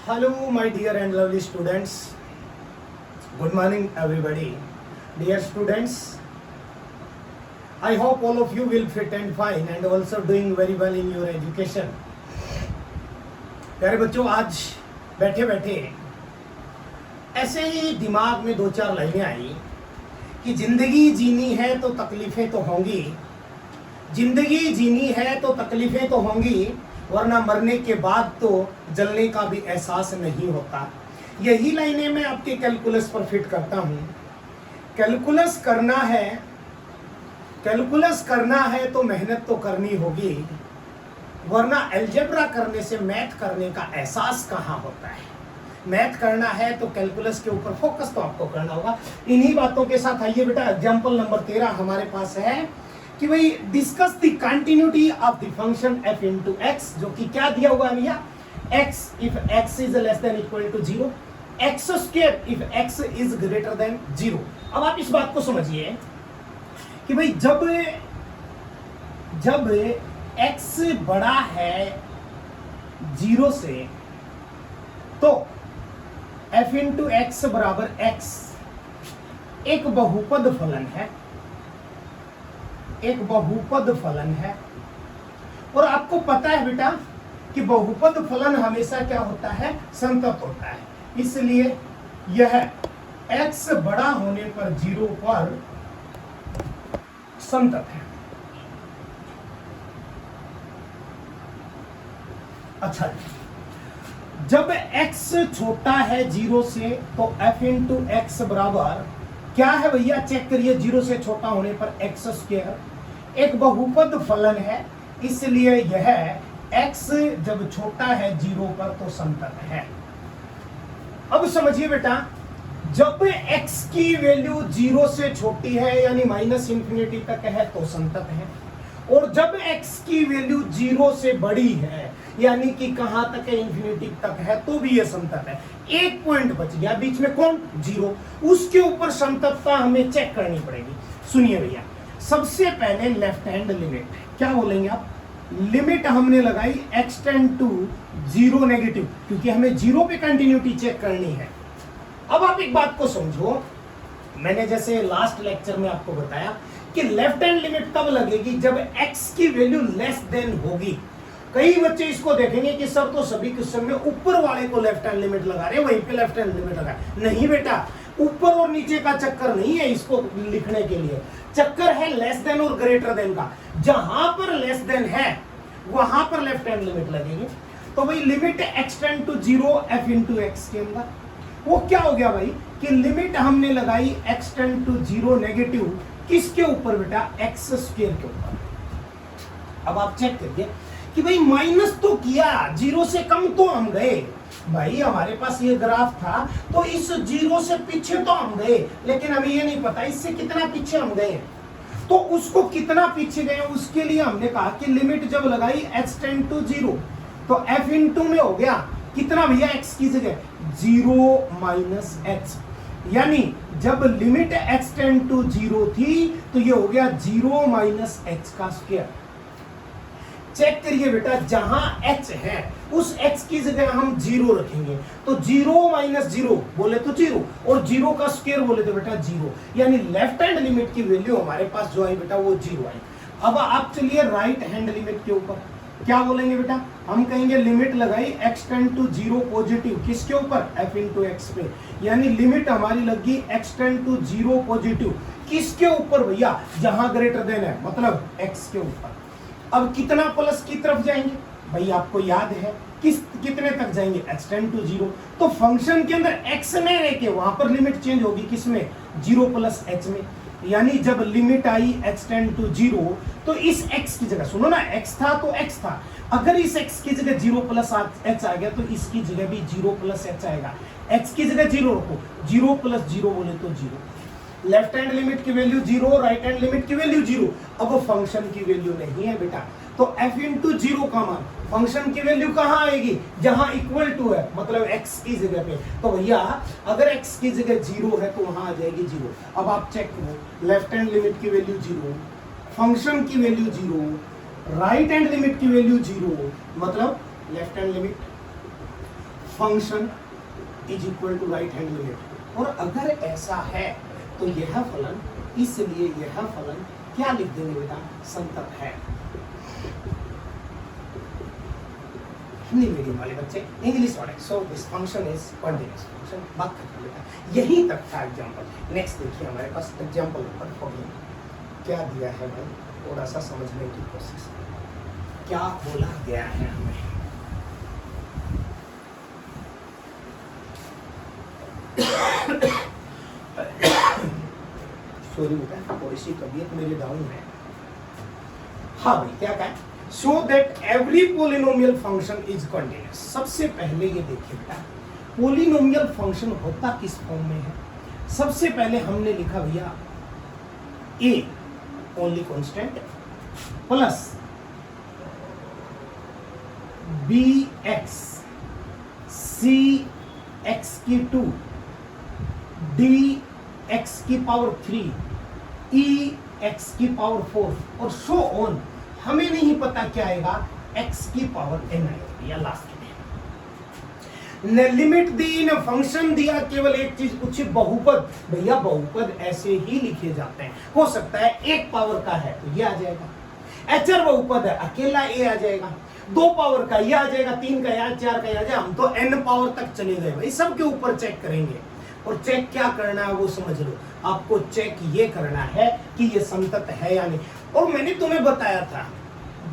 Hello, my dear and lovely students. Good morning, everybody. Dear students, I hope all of you will fit and fine and also doing very well in your education. प्यारे बच्चों, आज बैठे बैठे ऐसे ही दिमाग में दो चार लाइनें आई कि जिंदगी जीनी है तो तकलीफें तो होंगी, जिंदगी जीनी है तो तकलीफें तो होंगी, वरना मरने के बाद तो जलने का भी एहसास नहीं होता। यही लाइनें मैं आपके कैलकुलस पर फिट करता हूँ। कैलकुलस करना है तो मेहनत तो करनी होगी, वरना अलजेब्रा करने से मैथ करने का एहसास कहाँ होता है। मैथ करना है तो कैलकुलस के ऊपर फोकस तो आपको करना होगा। इन्हीं बातों के साथ आइए बेटा, एग्जाम्पल नंबर 13 हमारे पास है कि भाई discuss the continuity of the function f into X, जो कि क्या दिया हुआ है भैया, x if x is less than equal to 0, x square if x is greater than 0। अब आप इस बात को समझिए कि भाई जब x बड़ा है 0 से तो f इंटू एक्स बराबर x एक बहुपद फलन है, एक बहुपद फलन है। और आपको पता है बेटा कि बहुपद फलन हमेशा क्या होता है, संतत होता है। इसलिए यह x बड़ा होने पर 0 पर संतत है। अच्छा, जब x छोटा है 0 से तो f इंटू एक्स बराबर क्या है भैया, चेक करिए, 0 से छोटा होने पर x स्क्वायर एक बहुपद फलन है, इसलिए यह x जब छोटा है 0 पर तो संतत है। अब समझिए बेटा, जब x की वैल्यू 0 से छोटी है यानी माइनस इंफिनिटी तक है तो संतत है, और जब x की वैल्यू 0 से बड़ी है यानी कि कहां तक है, इंफिनिटी तक है, तो भी यह संतत है। एक पॉइंट बच गया बीच में, कौन, 0, उसके ऊपर संततता हमें चेक करनी पड़ेगी। सुनिए भैया, सबसे पहले लेफ्ट हैंड लिमिट, क्या बोलेंगे आप, लिमिट हमने लगाई x टेंड टू 0 नेगेटिव, क्योंकि हमें 0 पे कंटिन्यूटी चेक करनी है। अब आप एक बात को समझो, मैंने जैसे लास्ट लेक्चर में आपको बताया कि लेफ्ट हैंड लिमिट तब लगेगी जब x की वैल्यू लेस देन होगी। कई बच्चे इसको देखेंगे कि सर तो सभी क्वेश्चन में ऊपर वाले को लेफ्ट हैंड लिमिट लगा रहे हैं, वहीं पे लेफ्ट हैंड लिमिट लगा। नहीं बेटा, ऊपर और नीचे का चक्कर नहीं है इसको लिखने के लिए, चक्कर है लेस देन और ग्रेटर देन का। जहां पर लेस देन है वहां पर लेफ्ट हैंड लिमिट लगेगी। तो भाई limit x tend to 0 f into X के अंदर वो क्या हो गया भाई कि लिमिट हमने लगाई x टेंड टू 0 नेगेटिव, किसके ऊपर बेटा, x स्क्वायर के ऊपर। अब आप चेक करिए कि भाई माइनस तो किया, 0 से कम तो हम गए। भाई हमारे पास ये ग्राफ था तो इस 0 से पीछे तो हम गए, लेकिन हमें ये नहीं पता इससे कितना पीछे हम गए। तो उसको कितना पीछे गए उसके लिए हमने कहा कि लिमिट जब लगाई x टेंड टू 0 तो f इंटू में हो गया कितना भैया, x की जगह 0 माइनस h, यानी जब लिमिट x टेंड टू 0 थी तो ये हो गया 0 माइनस h का स्क्वायर। चेक करिए बेटा, जहां h है उस x की जगह हम 0 रखेंगे, तो 0 माइनस 0 बोले तो 0 और 0 का स्क्वायर बोले तो बेटा 0, यानी लेफ्ट हैंड लिमिट की वैल्यू हमारे पास जो आई बेटा वो 0 आई। अब आप चलिए राइट हैंड लिमिट के ऊपर क्या बोलेंगे बेटा, हम कहेंगे लिमिट लगाई x टेंड टू 0 पॉजिटिव, किसके ऊपर, f इंटू एक्स पे, यानी लिमिट हमारी लगी x टेंड टू 0 पॉजिटिव, किसके ऊपर भैया, जहां ग्रेटर देन है, मतलब x के ऊपर। अब कितना प्लस की तरफ जाएंगे भाई, आपको याद है कितने तक जाएंगे, x टेंड टू 0, तो फंक्शन के अंदर x में रह के वहां पर लिमिट चेंज होगी, किसमें, 0 प्लस h में, यानी जब लिमिट आई x टेंड टू 0 तो इस x की जगह, सुनो ना, x था तो x था, अगर इस x की जगह 0 प्लस h आ गया तो इसकी जगह भी 0 प्लस h आएगा। x की जगह 0 रखो, 0 प्लस 0 बोले तो 0। लेफ्ट हैंड लिमिट की वैल्यू 0, राइट हैंड लिमिट की वैल्यू 0। अब फंक्शन की वैल्यू नहीं है बेटा, तो f इंटू 0 का मान फंक्शन की वैल्यू कहां आएगी, जहां इक्वल टू है, मतलब x की जगह पे। तो भैया अगर x की जगह 0 है तो वहां आ जाएगी 0। अब आप चेक करो, लेफ्ट हैंड लिमिट की वैल्यू 0, फंक्शन की वैल्यू 0, राइट हैंड लिमिट की वैल्यू 0, मतलब left hand limit function is equal to right hand limit. और अगर ऐसा है तो यह फलन, इसलिए यह फलन क्या लिख देंगे बेटा, संतत है। हिंदी मीडियम वाले बच्चे, इंग्लिश वाले, सो this function is continuous function. बात करते बेटा, यही तक था एग्जांपल। नेक्स्ट देखिए हमारे पास एग्जांपल नंबर 14 क्या दिया है भाई, थोड़ा सा समझने की कोशिश, क्या बोला गया है हमें। सॉरी बेटा, थोड़ी सी तबीयत मेरी डाउन है। हाँ भाई, क्या कहा, show that every polynomial function is continuous. सबसे पहले ये देखिए बेटा, पोलिनोमियल फंक्शन होता किस फॉर्म में है। सबसे पहले हमने लिखा भैया A only constant plus B X C X की 2 डी एक्स की पावर 3 ई एक्स की पावर 4 और सो ऑन। हमें नहीं पता क्या आएगा, x की पावर n आएगा या लास्ट में। लिमिट दी न, फंक्शन दिया, केवल एक चीज पूछी, बहुपद। भैया बहुपद ऐसे ही लिखे जाते हैं, हो सकता है एक पावर का है तो ये आ जाएगा, एचर बहुपद है अकेला ए आ जाएगा, 2 पावर का ये आ जाएगा, 3 का या 4 का या जाए, हम तो n पावर तक चले गए भाई। सबके ऊपर चेक करेंगे, और चेक क्या करना है वो समझ लो। आपको चेक ये करना है कि ये संतत है या नहीं। और मैंने तुम्हें बताया था,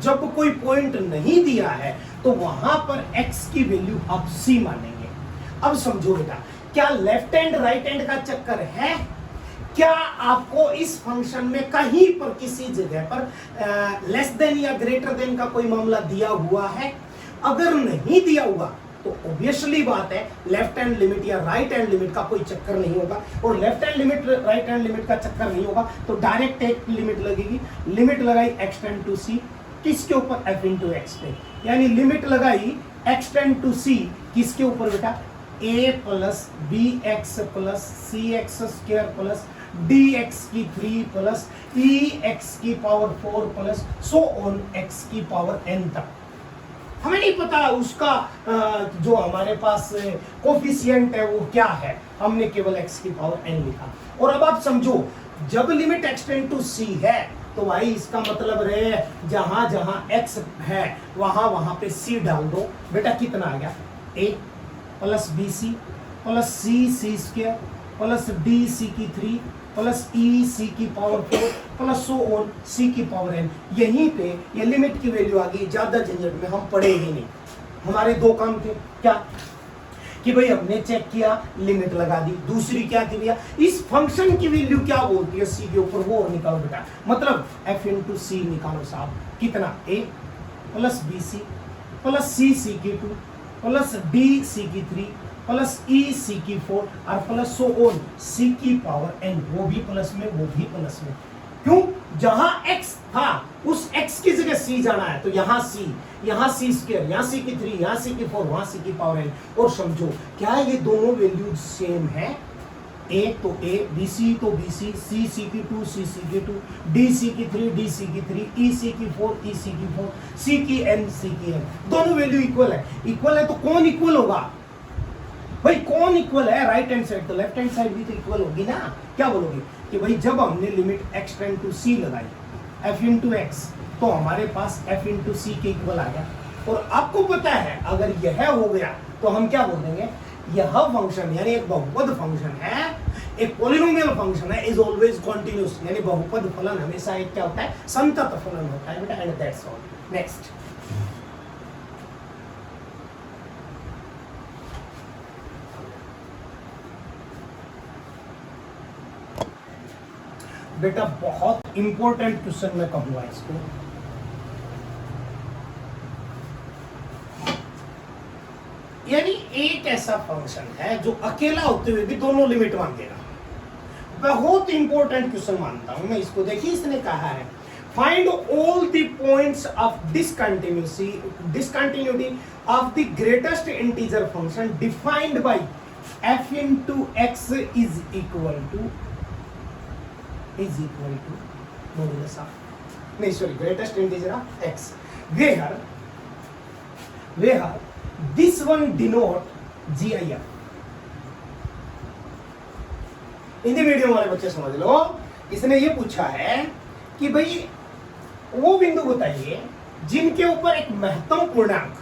जब कोई पॉइंट नहीं दिया है तो वहां पर x की वैल्यू आप c मानेंगे। अब समझो बेटा, क्या लेफ्ट हैंड राइट हैंड का चक्कर है? क्या आपको इस फंक्शन में कहीं पर किसी जगह पर लेस देन या ग्रेटर देन का कोई मामला दिया हुआ है? अगर नहीं दिया हुआ तो ऑब्वियसली बात है, लेफ्ट हैंड लिमिट या राइट हैंड लिमिट का कोई चक्कर नहीं होगा। और left hand limit right hand limit का चक्कर नहीं होगा तो डायरेक्ट एक लिमिट लगेगी। लिमिट लगाई x टेंड टू c किसके ऊपर, f इंटू एक्स पे, यानी लिमिट लगाई x टेंड टू c किसके ऊपर बेटा, a plus B X plus C X square plus D X की 3 प्लस ई एक्स की power 4 plus so on x की पावर n तक। हमें नहीं पता उसका जो हमारे पास कोफिशिएंट है वो क्या है, हमने केवल x की पावर n लिखा। और अब आप समझो, जब limit x tend to c है तो भाई इसका मतलब रहे जहां जहां x है वहां वहां पे c डाल दो। बेटा कितना आ गया, a plus B C plus C square plus D C की 3 प्लस ई सी की power 4 plus so on C की पावर n। यहीं पे ये लिमिट की वैल्यू आ गई। ज्यादा झंझट में हम पढ़े ही नहीं। हमारे 2 काम थे, क्या कि भाई हमने चेक किया, लिमिट लगा दी। दूसरी क्या थी भैया, इस फंक्शन की वैल्यू क्या बोलती है सी के ऊपर, वो निकालो बेटा। मतलब f इंटू सी निकालो साहब, कितना, a plus B C plus C की 2 प्लस डी सी की 3 प्लस ई सी की 4 और प्लस सो ऑन सी की पावर n। वो भी प्लस में, वो भी प्लस में। क्यों, जहां x था उस x की जगह c जाना है तो यहाँ c स्क्वायर, यहाँ c की 3, यहाँ c की 4, वहां c की पावर n। और समझो, क्या ये दोनों वैल्यू सेम है? a तो a, bc तो bc, c की 2, c की 2, dc की 3, dc की 3, ec की 4, ec की 4, c की n। दोनों वैल्यू इक्वल है। इक्वल है तो कौन इक्वल होगा भाई? कौन इक्वल है? राइट हैंड साइड तो लेफ्ट हैंड साइड भी तो इक्वल होगी ना। क्या बोलोगे कि भाई जब हमने limit x tend to c लगाई f इंटू एक्स तो हमारे पास f इंटू सी के इक्वल आ गया। और आपको पता है अगर यह हो गया तो हम क्या बोल देंगे, यह फंक्शन यानी एक बहुपद फंक्शन है, एक पॉलिनोमियल फंक्शन है, इज ऑलवेज कॉन्टिन्यूअस। यानी बहुपद फलन हमेशा एक क्या होता है, संतत फलन होता है बेटा। And that's all. नेक्स्ट, बेटा बहुत इंपॉर्टेंट क्वेश्चन मैं कहूंगा इसको। यानी एक ऐसा फंक्शन है जो अकेला होते हुए भी दोनों लिमिट मांगेगा। बहुत इंपॉर्टेंट क्वेश्चन मानता हूं मैं इसको। देखिए इसने कहा है, find all the points of discontinuity of the greatest integer function defined by f into x is equal to modulus of greatest integer of x, where this one denote GIF। Hindi medium वाले बच्चे समझ लो, इसने ये पूछा है कि भाई वो बिंदु बताइए जिनके ऊपर एक महत्तम पूर्णांक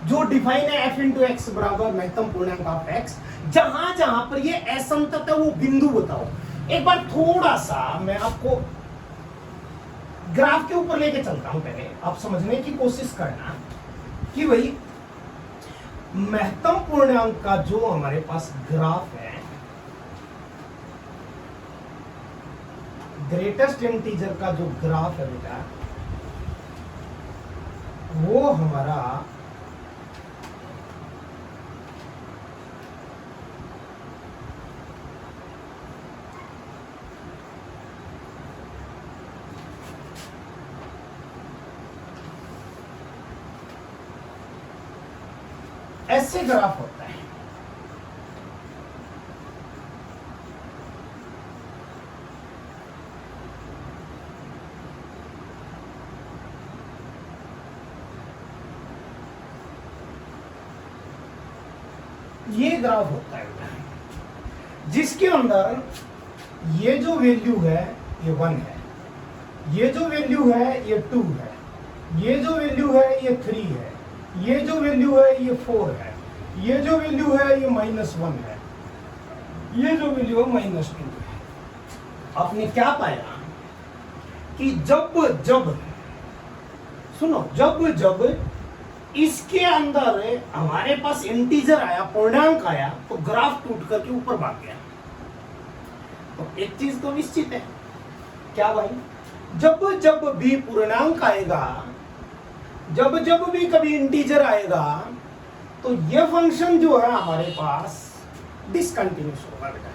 जो डिफाइन है f इंटू एक्स बराबर महत्तम पूर्णांक ऑफ x, जहां जहां पर ये असंतत है वो बिंदु बताओ। एक बार थोड़ा सा मैं आपको ग्राफ के ऊपर लेके चलता हूं, पहले आप समझने की कोशिश करना कि भाई महत्तम पूर्णांक का जो हमारे पास ग्राफ है, ग्रेटेस्ट इंटीजर का जो ग्राफ है बेटा, वो हमारा ऐसे ग्राफ होता है। ये ग्राफ होता है जिसके अंदर ये जो वैल्यू है ये 1 है, ये जो वैल्यू है ये 2 है, ये जो वैल्यू है ये 3 है, ये जो वैल्यू है ये 4 है, ये जो वैल्यू है ये -1 है, ये जो वैल्यू है -2 है। आपने क्या पाया कि जब सुनो, जब इसके अंदर हमारे पास इंटीजर आया, पूर्णांक आया, तो ग्राफ टूट करके ऊपर भाग गया। तो एक चीज तो निश्चित है, क्या भाई, जब भी पूर्णांक आएगा, जब भी कभी इंटीजर आएगा, तो ये फंक्शन जो है हमारे पास डिसकंटिन्यूस होगा बेटा।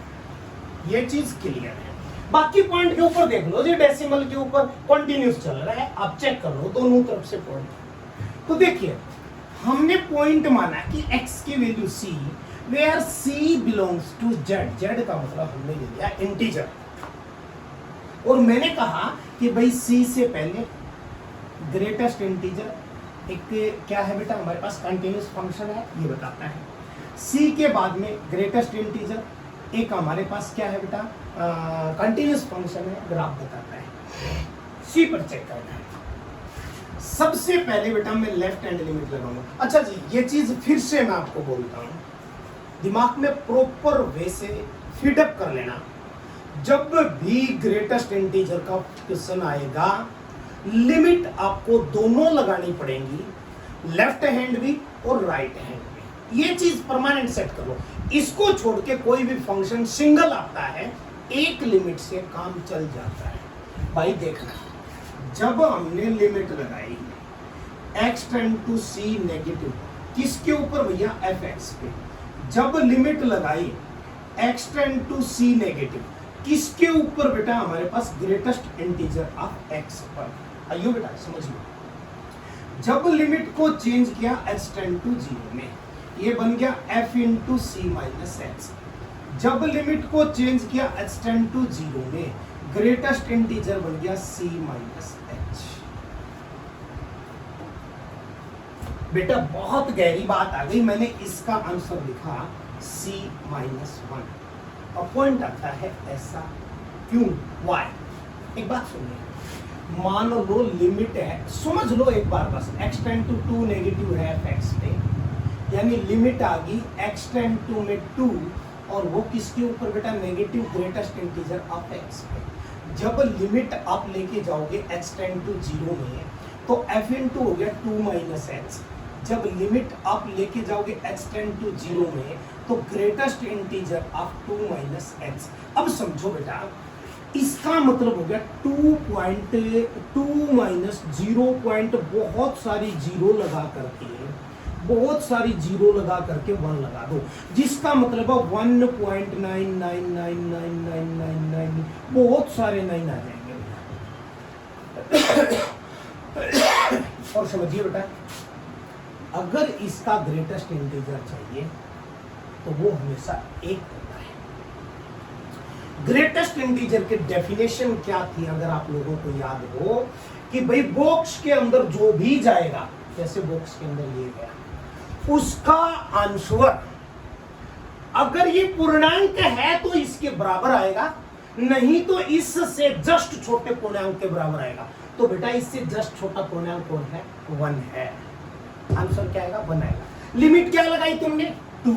ये चीज क्लियर है। बाकी पॉइंट के ऊपर देख लो, जो डेसिमल के ऊपर कंटिन्यूस चल रहा है, आप चेक कर लो दोनों तरफ से पॉइंट। तो देखिए, हमने पॉइंट माना कि x की value c, where c belongs to z, z का मतलब हमने ले लिया इंटीजर, और मैंने कहा कि भाई c से पहले ग्रेटेस्ट इंटीजर एक क्या है बेटा, हमारे पास कंटिन्यूस फंक्शन है, ये बताता है। c के बाद में ग्रेटेस्ट इंटीजर एक हमारे पास क्या है बेटा, कंटिन्यूस फंक्शन है, ग्राफ बताता है। c पर चेक करना है। सबसे पहले बेटा मैं लेफ्ट हैंड लिमिट लगाऊंगा। अच्छा जी, ये चीज फिर से मैं आपको बोलता हूं, दिमाग में प्रॉपर वे से फीडअप कर लेना। जब भी ग्रेटेस्ट इंटीजर का क्वेश्चन आएगा, लिमिट आपको दोनों लगानी पड़ेगी, लेफ्ट हैंड भी और राइट हैंड भी। ये चीज परमानेंट सेट कर लो। इसको छोड़ के कोई भी फंक्शन सिंगल आता है, एक लिमिट से काम चल जाता है। भाई देखना, जब हमने लिमिट लगाई x tend to c negative, किसके ऊपर भैया, fx पे। जब लिमिट लगाई x tend to c negative, किसके ऊपर बेटा, हमारे पास ग्रेटेस्ट इंटीजर ऑफ x पर। आइयो बेटा समझिए, जब लिमिट को चेंज किया x टेंड टू 0 में, ये बन गया f into c minus x। जब लिमिट को चेंज किया x टेंड टू 0 में, ग्रेटेस्ट इंटीजर बन गया c माइनस h। बेटा बहुत गहरी बात आ गई, मैंने इसका आंसर लिखा c माइनस 1, और पॉइंट आता है ऐसा क्यों, why। एक बात सुनिए, मान लो लिमिट है, समझ लो एक बार बस, x टेंड टू 2 नेगेटिव है fx पे, यानी लिमिट आ गई x टेंड टू में 2, और वो किसके ऊपर बेटा, negative greatest integer of x पे। जब लिमिट आप लेके जाओगे x टेंड टू 0 में, तो f इंटू हो गया 2 माइनस h। जब लिमिट आप लेके जाओगे x टेंड टू 0 में, तो greatest integer of 2 minus h। अब समझो बेटा, इसका मतलब हो गया 2.2 माइनस 0 पॉइंट, बहुत सारी जीरो लगा करके, बहुत सारी जीरो लगा करके 1 लगा दो, जिसका मतलब है 1.99999999, बहुत सारे 9 आ जाएंगे। और समझिए बेटा, अगर इसका ग्रेटेस्ट इंटीजर चाहिए तो वो हमेशा 1 होता है। ग्रेटेस्ट इंटीजर की डेफिनेशन क्या थी, अगर आप लोगों को याद हो, कि भाई बॉक्स के अंदर जो भी जाएगा, जैसे बॉक्स के अंदर ये गया, उसका आंसर अगर ये पूर्णांक है तो इसके बराबर आएगा, नहीं तो इससे जस्ट छोटे पूर्णांक के बराबर आएगा। तो बेटा इससे जस्ट छोटा पूर्णांक कौन है? 1 है। आंसर क्या आएगा? 1 आएगा। लिमिट क्या लगाई तुमने? 2।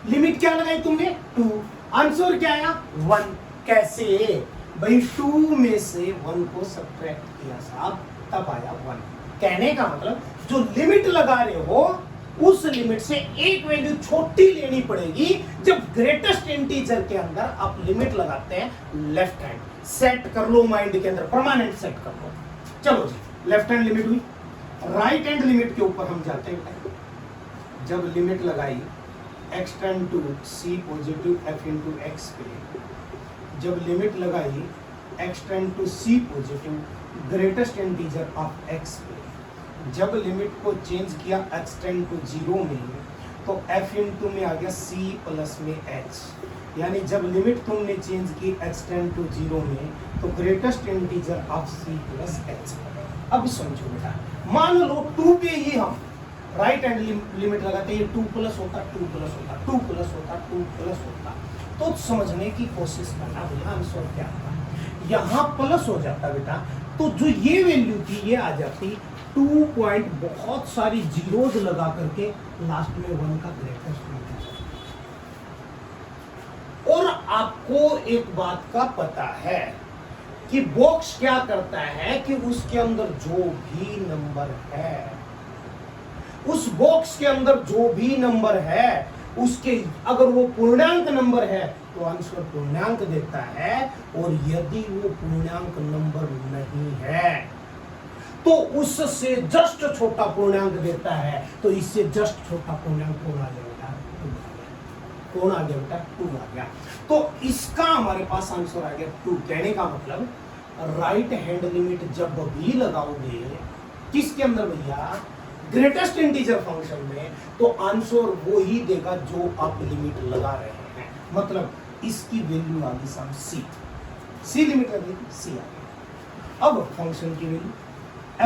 लिमिट क्या लगाई तुमने? 2। आंसर क्या आया? 1। कैसे भाई? 2 में से 1 को सब्ट्रैक्ट किया साहब, तब आया 1। कहने का मतलब जो लिमिट लगा रहे हो उस लिमिट से एक वैल्यू छोटी लेनी पड़ेगी। जब ग्रेटेस्ट इंटीजर के अंदर आप लिमिट लगाते हैं लेफ्ट हैंड, सेट कर लो माइंड के अंदर, परमानेंट सेट कर लो। चलो जी, लेफ्ट हैंड लिमिट हुई, राइट हैंड लिमिट के ऊपर हम जाते हैं। जब लिमिट लगाई x tend to c positive f into x पे, जब लिमिट लगाई x tend to c positive greatest integer of x पे, जब लिमिट को चेंज किया x टेंड टू 0 में, तो f इंटू में आ गया c प्लस में h। यानी जब लिमिट तुमने चेंज की x टेंड टू 0 में, तो greatest integer of c plus h। अब समझो बेटा, मान लो 2 पे ही हम राइट हैंड लिमिट लगाते, ये 2 प्लस होता, 2 प्लस होता, 2 प्लस होता, 2 प्लस होता, तो समझने की कोशिश करना भैया आंसर क्या आता। यहाँ प्लस हो जाता बेटा, तो जो ये वैल्यू थी ये आ जाती 2 पॉइंट बहुत सारी जीरोज लगा करके लास्ट में 1 का ग्रेटेस्ट इंटीजर। और आपको एक बात का पता है कि बॉक्स क्या करता है कि उसके अंदर जो भी नंबर है, उस बॉक्स के अंदर जो भी नंबर है उसके अगर वो पूर्णांक नंबर है तो आंसर पूर्णांक देता है, और यदि वो पूर्णांक नंबर नहीं है तो उससे जस्ट छोटा पूर्णांक देता है। तो इससे जस्ट छोटा पूर्णांक कौन आ जाएगा? 2 आ गया। कौन आ गया बेटा? 2 आ गया। तो इसका हमारे पास आंसर आ गया 2। कहने का मतलब राइट हैंड लिमिट जब भी लगाओगे किसके अंदर भैया? ग्रेटेस्ट इंटीजर फंक्शन में, तो आंसर वो ही देगा जो आप लिमिट लगा रहे हैं। मतलब इसकी वैल्यू आ गई सम c लिमिट लगी, c आ गई। अब फंक्शन की वैल्यू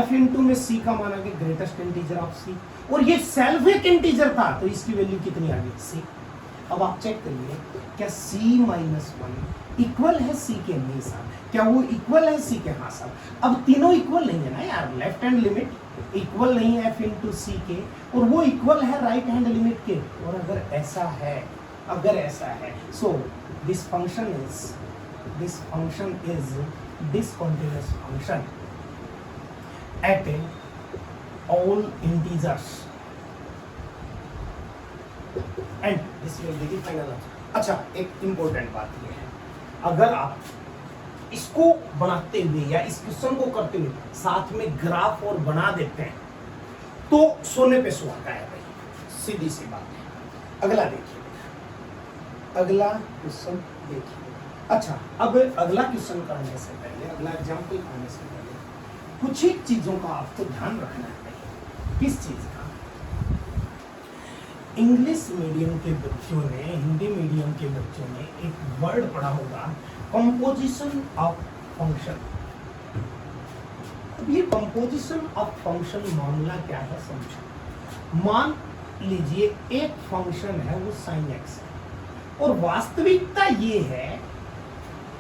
f इंटू में c का मान आ गया ग्रेटेस्ट इंटीजर ऑफ c, और ये सेल्फ एक इंटीजर था तो इसकी वैल्यू कितनी आ गई? c। अब आप चेक करिए, क्या c माइनस 1 इक्वल है c के? नहीं साहब। क्या वो इक्वल है c के? हाँ साहब। अब तीनों इक्वल नहीं है ना यार, लेफ्ट हैंड लिमिट इक्वल नहीं है f इंटू सी के, और वो इक्वल है राइट हैंड लिमिट के। और अगर ऐसा है, so this function is discontinuous function at all integers and this will be the final answer। अच्छा, एक इंपॉर्टेंट बात ये है, अगर आप इसको बनाते हुए या इस क्वेश्चन को करते हुए साथ में ग्राफ और बना देते हैं तो सोने पे सुहागा है भाई, सीधी सी बात है। अगला देखिए, अगला क्वेश्चन देखिए। अच्छा, अब अगला क्वेश्चन करने से पहले, अगला एग्जाम्पल करने से पहले कुछ एक चीजों का आपको ध्यान रखना है। किस चीज का? इंग्लिश मीडियम के बच्चों ने, हिंदी मीडियम के बच्चों ने एक वर्ड पढ़ा होगा, कंपोजिशन ऑफ फंक्शन। अब ये कंपोजिशन ऑफ फंक्शन मामला क्या है समझो। मान लीजिए एक फंक्शन है वो sin x है, और वास्तविकता ये है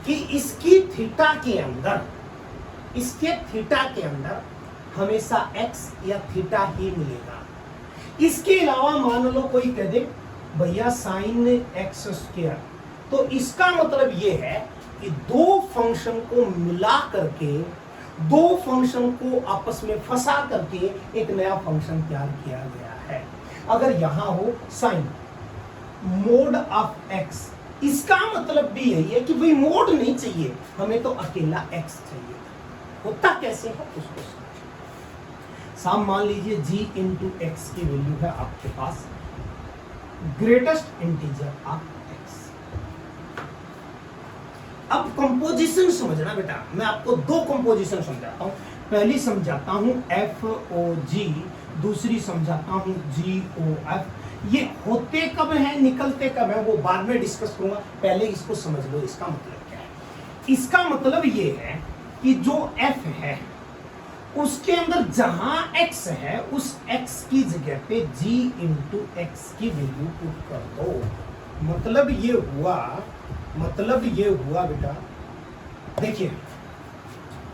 कि इसकी थीटा के अंदर, इसके थीटा के अंदर हमेशा x या थीटा ही मिलेगा। इसके अलावा मान लो कोई कह दे भैया sin x स्क्वायर, तो इसका मतलब ये है कि दो फंक्शन को मिला करके, दो फंक्शन को आपस में फंसा करके एक नया फंक्शन तैयार किया गया है। अगर यहां हो sin मोड ऑफ x, इसका मतलब भी यही है कि भाई मोड नहीं चाहिए हमें, तो अकेला x चाहिए। होता कैसे है उसको साम मान लीजिए g इंटू एक्स की वैल्यू है आपके पास ग्रेटेस्ट इंटीजर ऑफ x। अब कंपोजिशन समझना बेटा, मैं आपको दो कंपोजिशन समझाता हूं। पहली समझाता हूं FOG, दूसरी समझाता हूं GOF। ये होते कब है, निकलते कब है, वो बाद में डिस्कस करूंगा। पहले इसको समझ लो, इसका मतलब क्या है। इसका मतलब ये है कि जो f है उसके अंदर जहां x है उस x की जगह पे g इंटू एक्स की वैल्यू पुट कर दो। मतलब ये हुआ बेटा, देखिए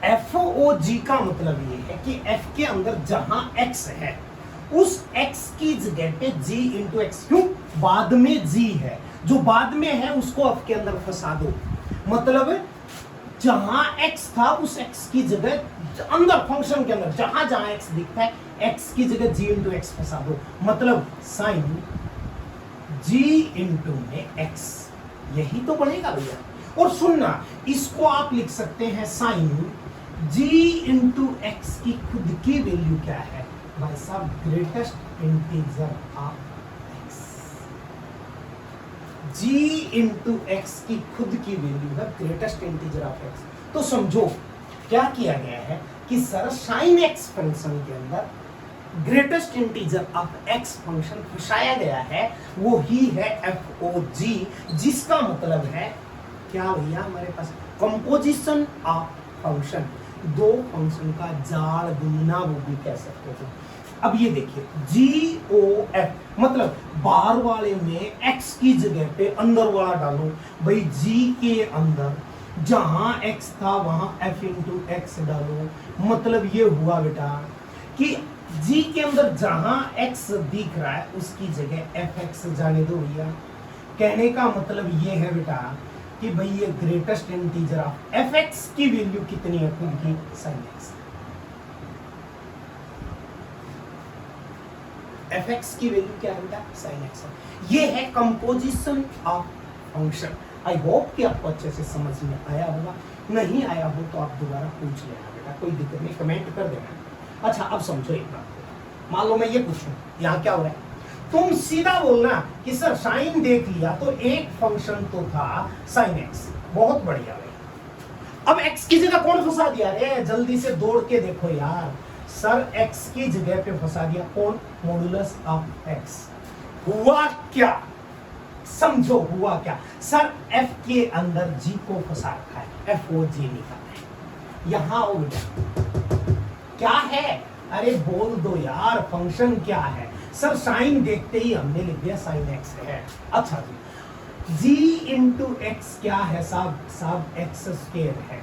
FOG का मतलब ये है कि f के अंदर जहां x है उस x की जगह पे g इंटू एक्स, क्यों बाद में g है, जो बाद में है उसको f के अंदर फंसा दो। मतलब जहां x था उस x की जगह अंदर फंक्शन के अंदर जहां जहां x दिखता है x की जगह g इंटू एक्स फंसा दो। मतलब साइन g इंटू में x, यही तो बनेगा भैया। और सुनना, इसको आप लिख सकते हैं साइन g इंटू एक्स की खुद की वैल्यू क्या है भाई साहब, greatest integer of g into x की खुद की वैल्यू है ग्रेटेस्ट इंटीजर ऑफ x। तो समझो क्या किया गया है कि सर साइन x फंक्शन के अंदर greatest integer of x function फंसाया गया है, वो ही है FOG, जिसका मतलब है क्या भैया, हमारे पास कंपोजिशन ऑफ फंक्शन, दो फंक्शन का जाड़ गुणना वो भी कह सकते हो। अब ये देखिए GOF मतलब बाहर वाले में x की जगह पे अंदर वाला डालो भाई, g के अंदर जहां x था वहां f इंटू एक्स डालो। मतलब ये हुआ बेटा कि g के अंदर जहां x दिख रहा है उसकी जगह fx जाने दो भैया। कहने का मतलब ये है बेटा कि भाई ये ग्रेटेस्ट इंटीजर ऑफ fx की वैल्यू कितनी है, खुद की sin x। fx की वैल्यू क्या है बेटा, sin x है। ये है composition of function. I hope कि आपको अच्छे से समझ में आया होगा, नहीं आया हो तो आप दोबारा पूछ लेना बेटा, कोई दिक्कत नहीं, कमेंट कर देना। अच्छा अब समझो एक बात, मान लो मैं ये पूछूं यहाँ क्या हो रहा है, तुम सीधा बोलना कि सर साइन देख लिया तो एक फंक्शन तो था sin x, बहुत बढ़िया भाई। अब x की जगह कौन फंसा दिया रे, जल्दी से दौड़ के देखो यार, सर x की जगह पे फंसा दिया कौन, मॉडुलस ऑफ x। हुआ क्या, समझो हुआ क्या, सर f के अंदर g को फंसा रखा है, FOG निकालना है। यहां आओ बेटा, क्या है, अरे बोल दो यार, फंक्शन क्या है। सर साइन देखते ही हमने लिख दिया sin x है। अच्छा जी, g इंटू एक्स क्या है साहब एक्स स्क्वायर है।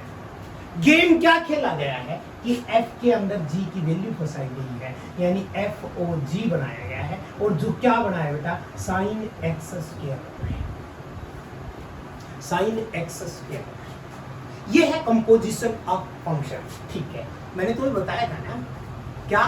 गेम क्या खेला गया है कि f के अंदर g की वैल्यू फंसाई गई है, यानी FOG बनाया गया है, और जो क्या बनाया बेटा, sin x square, sin x square. ये है कंपोजिशन ऑफ फंक्शन। ठीक है, मैंने तुम्हें बताया था ना, क्या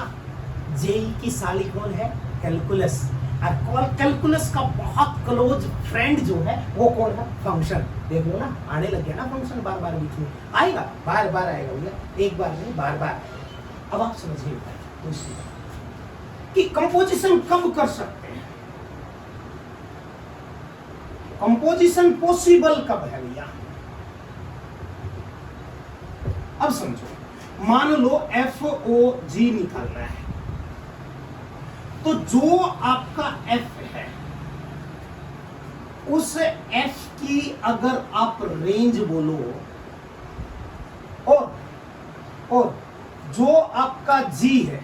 जेई की साली कौन है, कैलकुलस, और कैलकुलस का बहुत क्लोज फ्रेंड जो है वो कौन है, फंक्शन। देख लो ना, आने लग गया ना फंक्शन, बार बार बीच में आएगा, बार बार आएगा भैया, एक बार नहीं बार बार। अब आप समझिए कि कंपोजिशन कब कर सकते हैं, कंपोजिशन पॉसिबल कब है भैया। अब समझो, मान लो FOG निकालना है, तो जो आपका f है उस f की अगर आप रेंज बोलो, और जो आपका g है,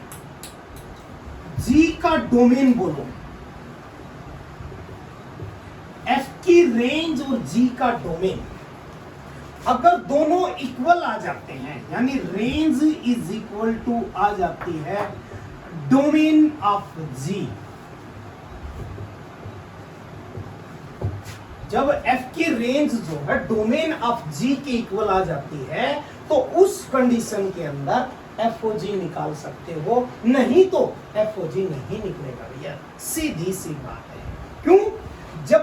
g का डोमेन बोलो, f की रेंज और g का डोमेन अगर दोनों इक्वल आ जाते हैं, यानी रेंज इज इक्वल टू आ जाती है डोमेन ऑफ g। जब f की रेंज जो है डोमेन ऑफ g के इक्वल आ जाती है, तो उस कंडीशन के अंदर FOG निकाल सकते हो, नहीं तो FOG नहीं निकलेगा भैया, सीधी सी बात है। क्यों, जब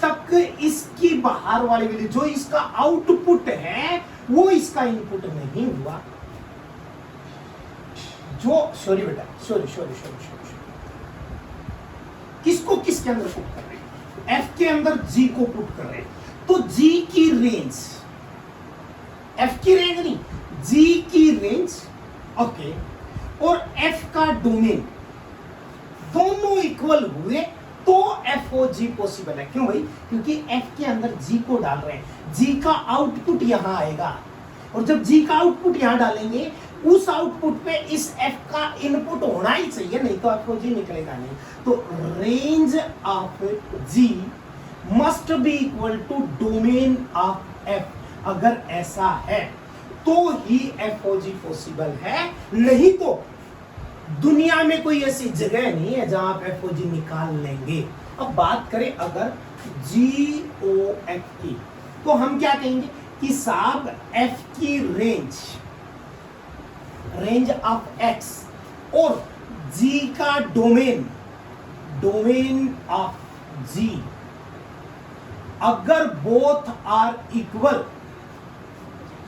तक इसकी बाहर वाली वैल्यू, जो इसका आउटपुट है वो इसका इनपुट नहीं हुआ, जो सॉरी बेटा सॉरी किसको किसके अंदर पुट कर रहे हैं, f के अंदर g को पुट कर रहे हैं, तो g की रेंज, f की रेंज नहीं, g की रेंज, ओके, और f का डोमेन दोनों इक्वल हुए तो FOG पॉसिबल है। क्यों भाई, क्योंकि f के अंदर g को डाल रहे हैं, g का आउटपुट यहां आएगा, और जब g का आउटपुट यहां डालेंगे उस आउटपुट पे इस f का इनपुट होना ही चाहिए, नहीं तो आपको g निकलेगा नहीं। तो range of g must be equal to domain of f। अगर ऐसा है तो ही FOG पॉसिबल है, नहीं तो दुनिया में कोई ऐसी जगह नहीं है जहां आप FOG निकाल लेंगे। अब बात करें अगर GOF की, तो हम क्या कहेंगे कि साहब f की रेंज ऑफ x और g का डोमेन ऑफ g अगर both are equal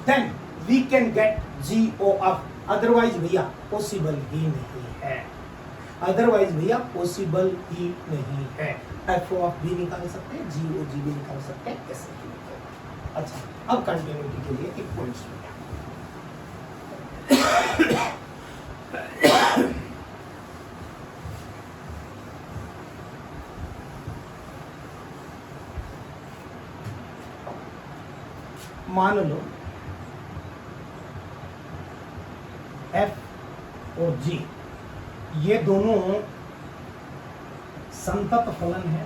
then we can get GOF। Otherwise भैया पॉसिबल ही नहीं है, अदरवाइज भैया पॉसिबल ही नहीं है। FOF भी निकाल सकते हैं, GOG भी निकाल सकते हैं, ऐसे ही निकाल। अच्छा, अब कंटिन्यूटी के लिए एक पॉइंट सुनिए। मान लो F और G ये दोनों संतत फलन है,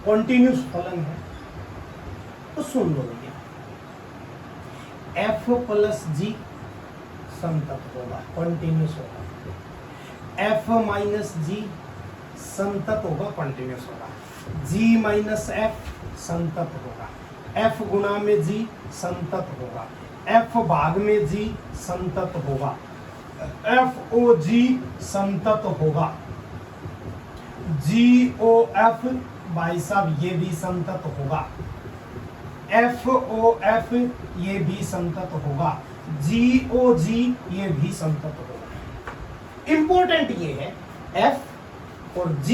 कॉन्टिन्यूस फलन है। तो सुन लो भैया, F प्लस G संतत होगा, कॉन्टिन्यूस होगा। F माइनस G संतत होगा, कॉन्टिन्यूस होगा। G माइनस F संतत होगा। F गुणा में G संतत होगा। F भाग में G संतत होगा। FOG संतत होगा। GOF भाई साहब ये भी संतत होगा। FOF ये भी संतत होगा। GOG ये भी संतत होगा। इंपॉर्टेंट ये है F और G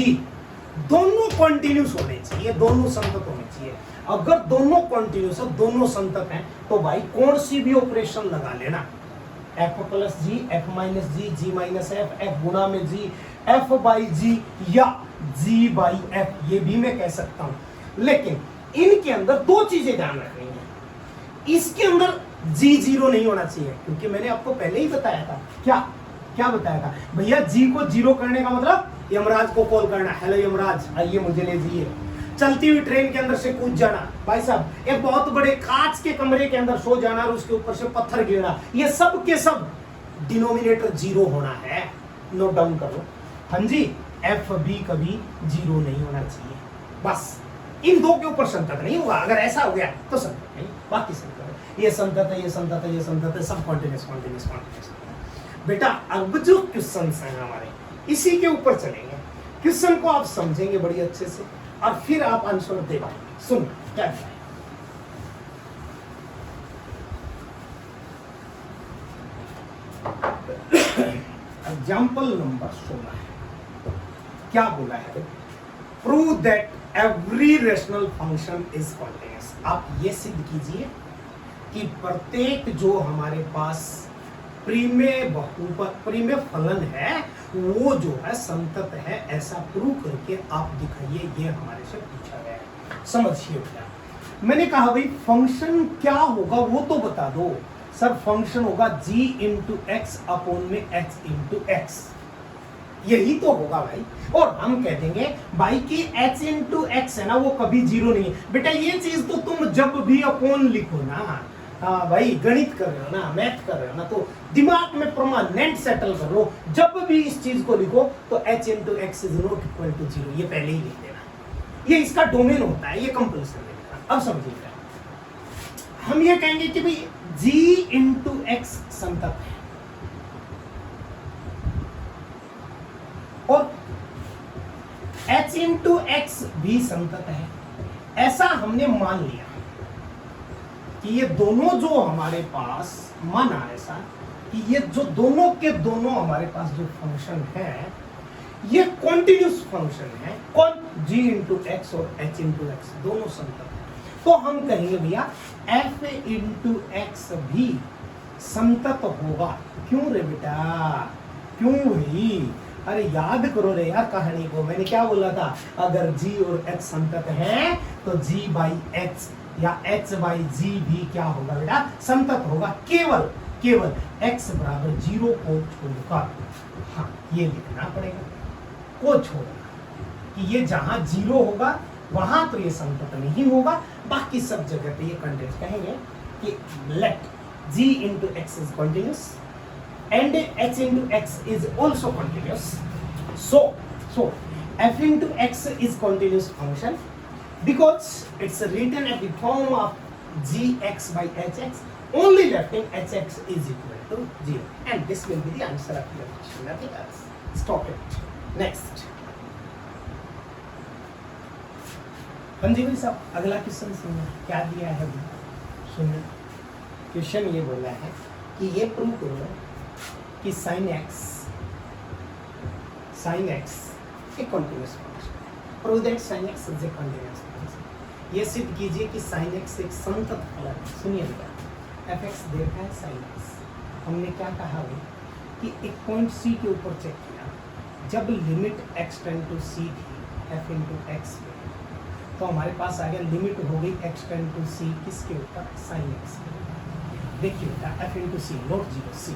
दोनों कॉन्टिन्यूस होने चाहिए, दोनों संतत होने चाहिए। अगर दोनों कॉन्टिन्यूस है, दोनों संतत हैं, तो भाई कौन सी भी ऑपरेशन लगा लेना, F plus G, F minus G, G minus F, F गुणा में G, F बाई G या G बाई F, ये भी मैं कह सकता हूं। लेकिन इनके अंदर दो चीजें ध्यान रखनी है। इसके अंदर G जीरो नहीं होना चाहिए, क्योंकि मैंने आपको पहले ही बताया था। क्या बताया था भैया? G को जीरो करने का मतलब यमराज को कॉल करना, हेलो यमराज आइए मुझे ले जाइए। चलती हुई ट्रेन के अंदर से कूद जाना, भाई साहब एक बहुत बड़े कांच के कमरे के अंदर सो जाना और उसके ऊपर से पत्थर गिरना, ये सब के सब डिनोमिनेटर जीरो होना है। नोट डाउन करो। हाँ जी, एफ भी कभी जीरो नहीं होना चाहिए। बस इन दो के ऊपर संतत नहीं होगा। अगर ऐसा हो गया तो संतत नहीं, बाकी संतत है। ये संतत है, ये संतत है, ये संतत है, सब कॉन्टिन्यूस कॉन्टिन्यूस कॉन्टिन्यूस। बेटा अब जो क्वेश्चन हैं हमारे, इसी के ऊपर चलेंगे। क्वेश्चन को आप समझेंगे बड़ी अच्छे से और फिर आप आंसर दे पाएंगे। सुन क्या है। एग्जाम्पल नंबर 16 क्या बोला है? Prove that every rational function is continuous. आप ये सिद्ध कीजिए कि प्रत्येक जो हमारे पास परिमेय फलन है वो जो है संतत है, ऐसा प्रूव करके आप दिखाइए। ये हमारे से पूछा गया है, समझिए क्या। मैंने कहा भाई फंक्शन क्या होगा वो तो बता दो। सर फंक्शन होगा g इंटू एक्स अपॉन में h इंटू एक्स, यही तो होगा भाई। और हम कह देंगे भाई कि h इंटू एक्स है ना वो कभी जीरो नहीं है। बेटा ये चीज तो तुम जब भी अपॉन लिखो ना, हाँ भाई गणित कर रहे हो ना, मैथ कर रहे हो ना, तो दिमाग में परमानेंट सेटल कर लो। जब भी इस चीज को लिखो तो h into x is not equal to zero, ये पहले ही लिख देना। ये इसका डोमेन होता है, ये कंपल्सरी लिखना। अब समझिएगा, हम ये कहेंगे कि भाई g इंटू एक्स संतत है और h इंटू एक्स भी संतत है। ऐसा हमने मान लिया कि ये दोनों जो हमारे पास, माना ऐसा कि ये जो दोनों के दोनों हमारे पास जो फंक्शन है ये कॉन्टिन्यूस फंक्शन है। कौन? g इंटू एक्स और h इंटू एक्स दोनों संतत है। तो हम कहेंगे भैया f इंटू एक्स भी संतत होगा। क्यों रे बेटा, क्यों भाई? अरे याद करो रे यार कहानी को। मैंने क्या बोला था? अगर g और h संतत है तो g बाई h या h बाई g भी क्या होगा बेटा? संतत होगा। केवल केवल x बराबर 0 को छोड़कर, हाँ ये लिखना पड़ेगा, को छोड़कर कि ये जहां 0 होगा वहां तो ये संतत नहीं होगा, बाकी सब जगह पे ये कंटेंट कहेंगे कि late g into x is continuous and h into x is also continuous. So f into x is continuous function because it's written at the form of gx by hx, only letting hx is equal to 0, and this will be the answer of your question, nothing else. Stop it. Next. जी भाई साहब, अगला question सुनिए, क्या दिया है सुनिए। Question ये बोला है कि ये प्रूव करो कि sin x एक continuous function, prove that sin x is A continuous function. ये सिद्ध कीजिए कि sin x एक संतत फलन है। सुनिए बेटा, fx देखा है sin x, हमने क्या कहा है कि एक पॉइंट c के ऊपर चेक किया, जब limit x tend to c थी f इंटू एक्स में, तो हमारे पास आ गया लिमिट हो गई x टेंड टू c किसके ऊपर, sin x के। देखिए बेटा f इंटू सी, नोट 0 c,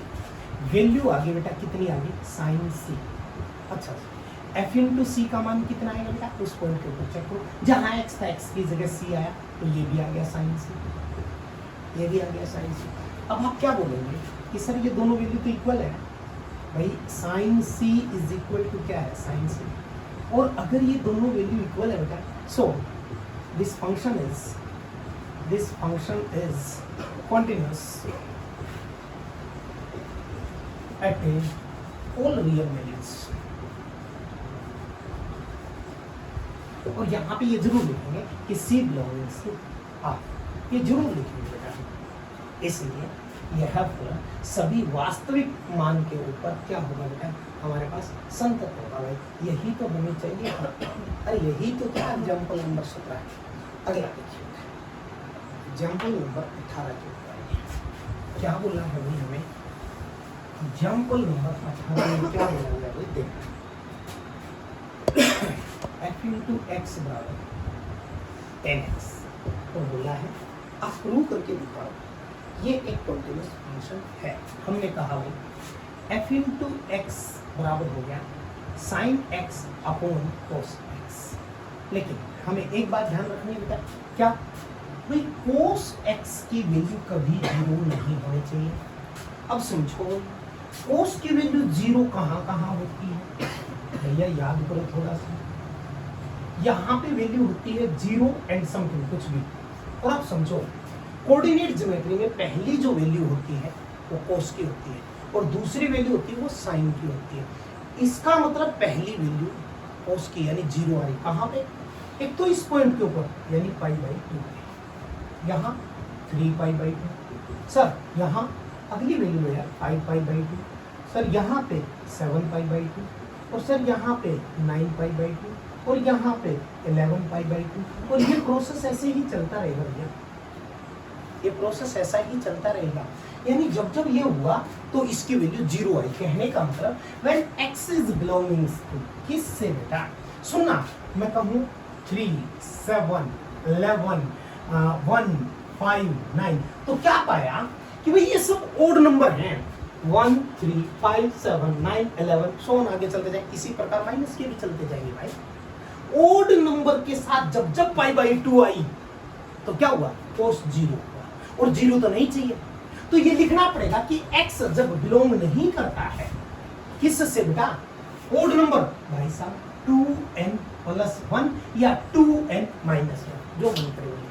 वैल्यू आ गई बेटा कितनी आ गई, sin c। अच्छा f इंटू सी का मान कितना आएगा बेटा, उस पॉइंट के ऊपर चेक करो, जहाँ x था x की जगह c आया, तो ये भी आ गया sin c, ये भी आ गया sin c। अब आप क्या बोलेंगे कि सर ये दोनों वैल्यू तो इक्वल है भाई, sin c is equal to क्या है, sin c, और अगर ये दोनों वैल्यू इक्वल है बेटा, सो this function is continuous at all real values। और यहाँ पे ये जरूर लिखेंगे कि C belongs to R, ये जरूर लिखेंगे बेटा, इसलिए यह फलन सभी वास्तविक मान के ऊपर क्या होगा बेटा, हमारे पास संतत होगा भाई, यही तो हमें चाहिए। अरे यही तो क्या एग्जाम्पल नंबर 17 है। अगला देखिए एग्जाम्पल नंबर 18 के ऊपर क्या बोला है भाई हमें, एग्जाम्पल नंबर 18 में क्या बोला है भाई, देखो f इंटू एक्स बराबर 10x, तो बोला है आप प्रूव करके दिखाओ ये एक कंटिन्यूअस फंक्शन है। हमने कहा भाई f इंटू एक्स बराबर हो गया sin x upon cos x, लेकिन हमें एक बात ध्यान रखनी है बेटा, क्या भाई cos x की वैल्यू कभी 0 नहीं होनी चाहिए। अब समझो cos की वैल्यू 0 कहाँ होती है भैया, याद करो थोड़ा सा, यहाँ पे वैल्यू होती है 0 एंड समथिंग कुछ भी, और आप समझो कोऑर्डिनेट ज्योमेट्री में पहली जो वैल्यू होती है वो cos की होती है और दूसरी वैल्यू होती है वो sin की होती है। इसका मतलब पहली वैल्यू cos की यानी 0 आ रही, कहाँ पे, एक तो इस पॉइंट के ऊपर यानी π/2, यहाँ 3π/2, सर यहाँ अगली वैल्यू है यार 5π/2, सर यहाँ पे 7π/2, और सर यहाँ पे 9π/2, और यहाँ पे 11π/2, और ये प्रोसेस ऐसे ही चलता रहेगा भैया, ये प्रोसेस ऐसा ही चलता रहेगा। यानी जब जब ये हुआ तो इसकी वैल्यू 0 आई, कहने का मतलब when x is belongs to किससे बेटा, सुनना मैं कहूँ 3, 7, 11, 1, 5, 9, तो क्या पाया कि भाई ये सब ओड नंबर हैं, 1, 3, 5, 7, 9, 11 सो आगे चलते जाए, इसी प्रकार माइनस के भी चलते जाएंगे भाई। ओड नंबर के साथ जब जब π/2 आई तो क्या हुआ, cos 0 हुआ, और 0 तो नहीं चाहिए, तो ये लिखना पड़ेगा कि x जब बिलोंग नहीं करता है किससे बेटा, ओड नंबर भाई साहब 2n+1 या 2n-1 जो मन करेंगे,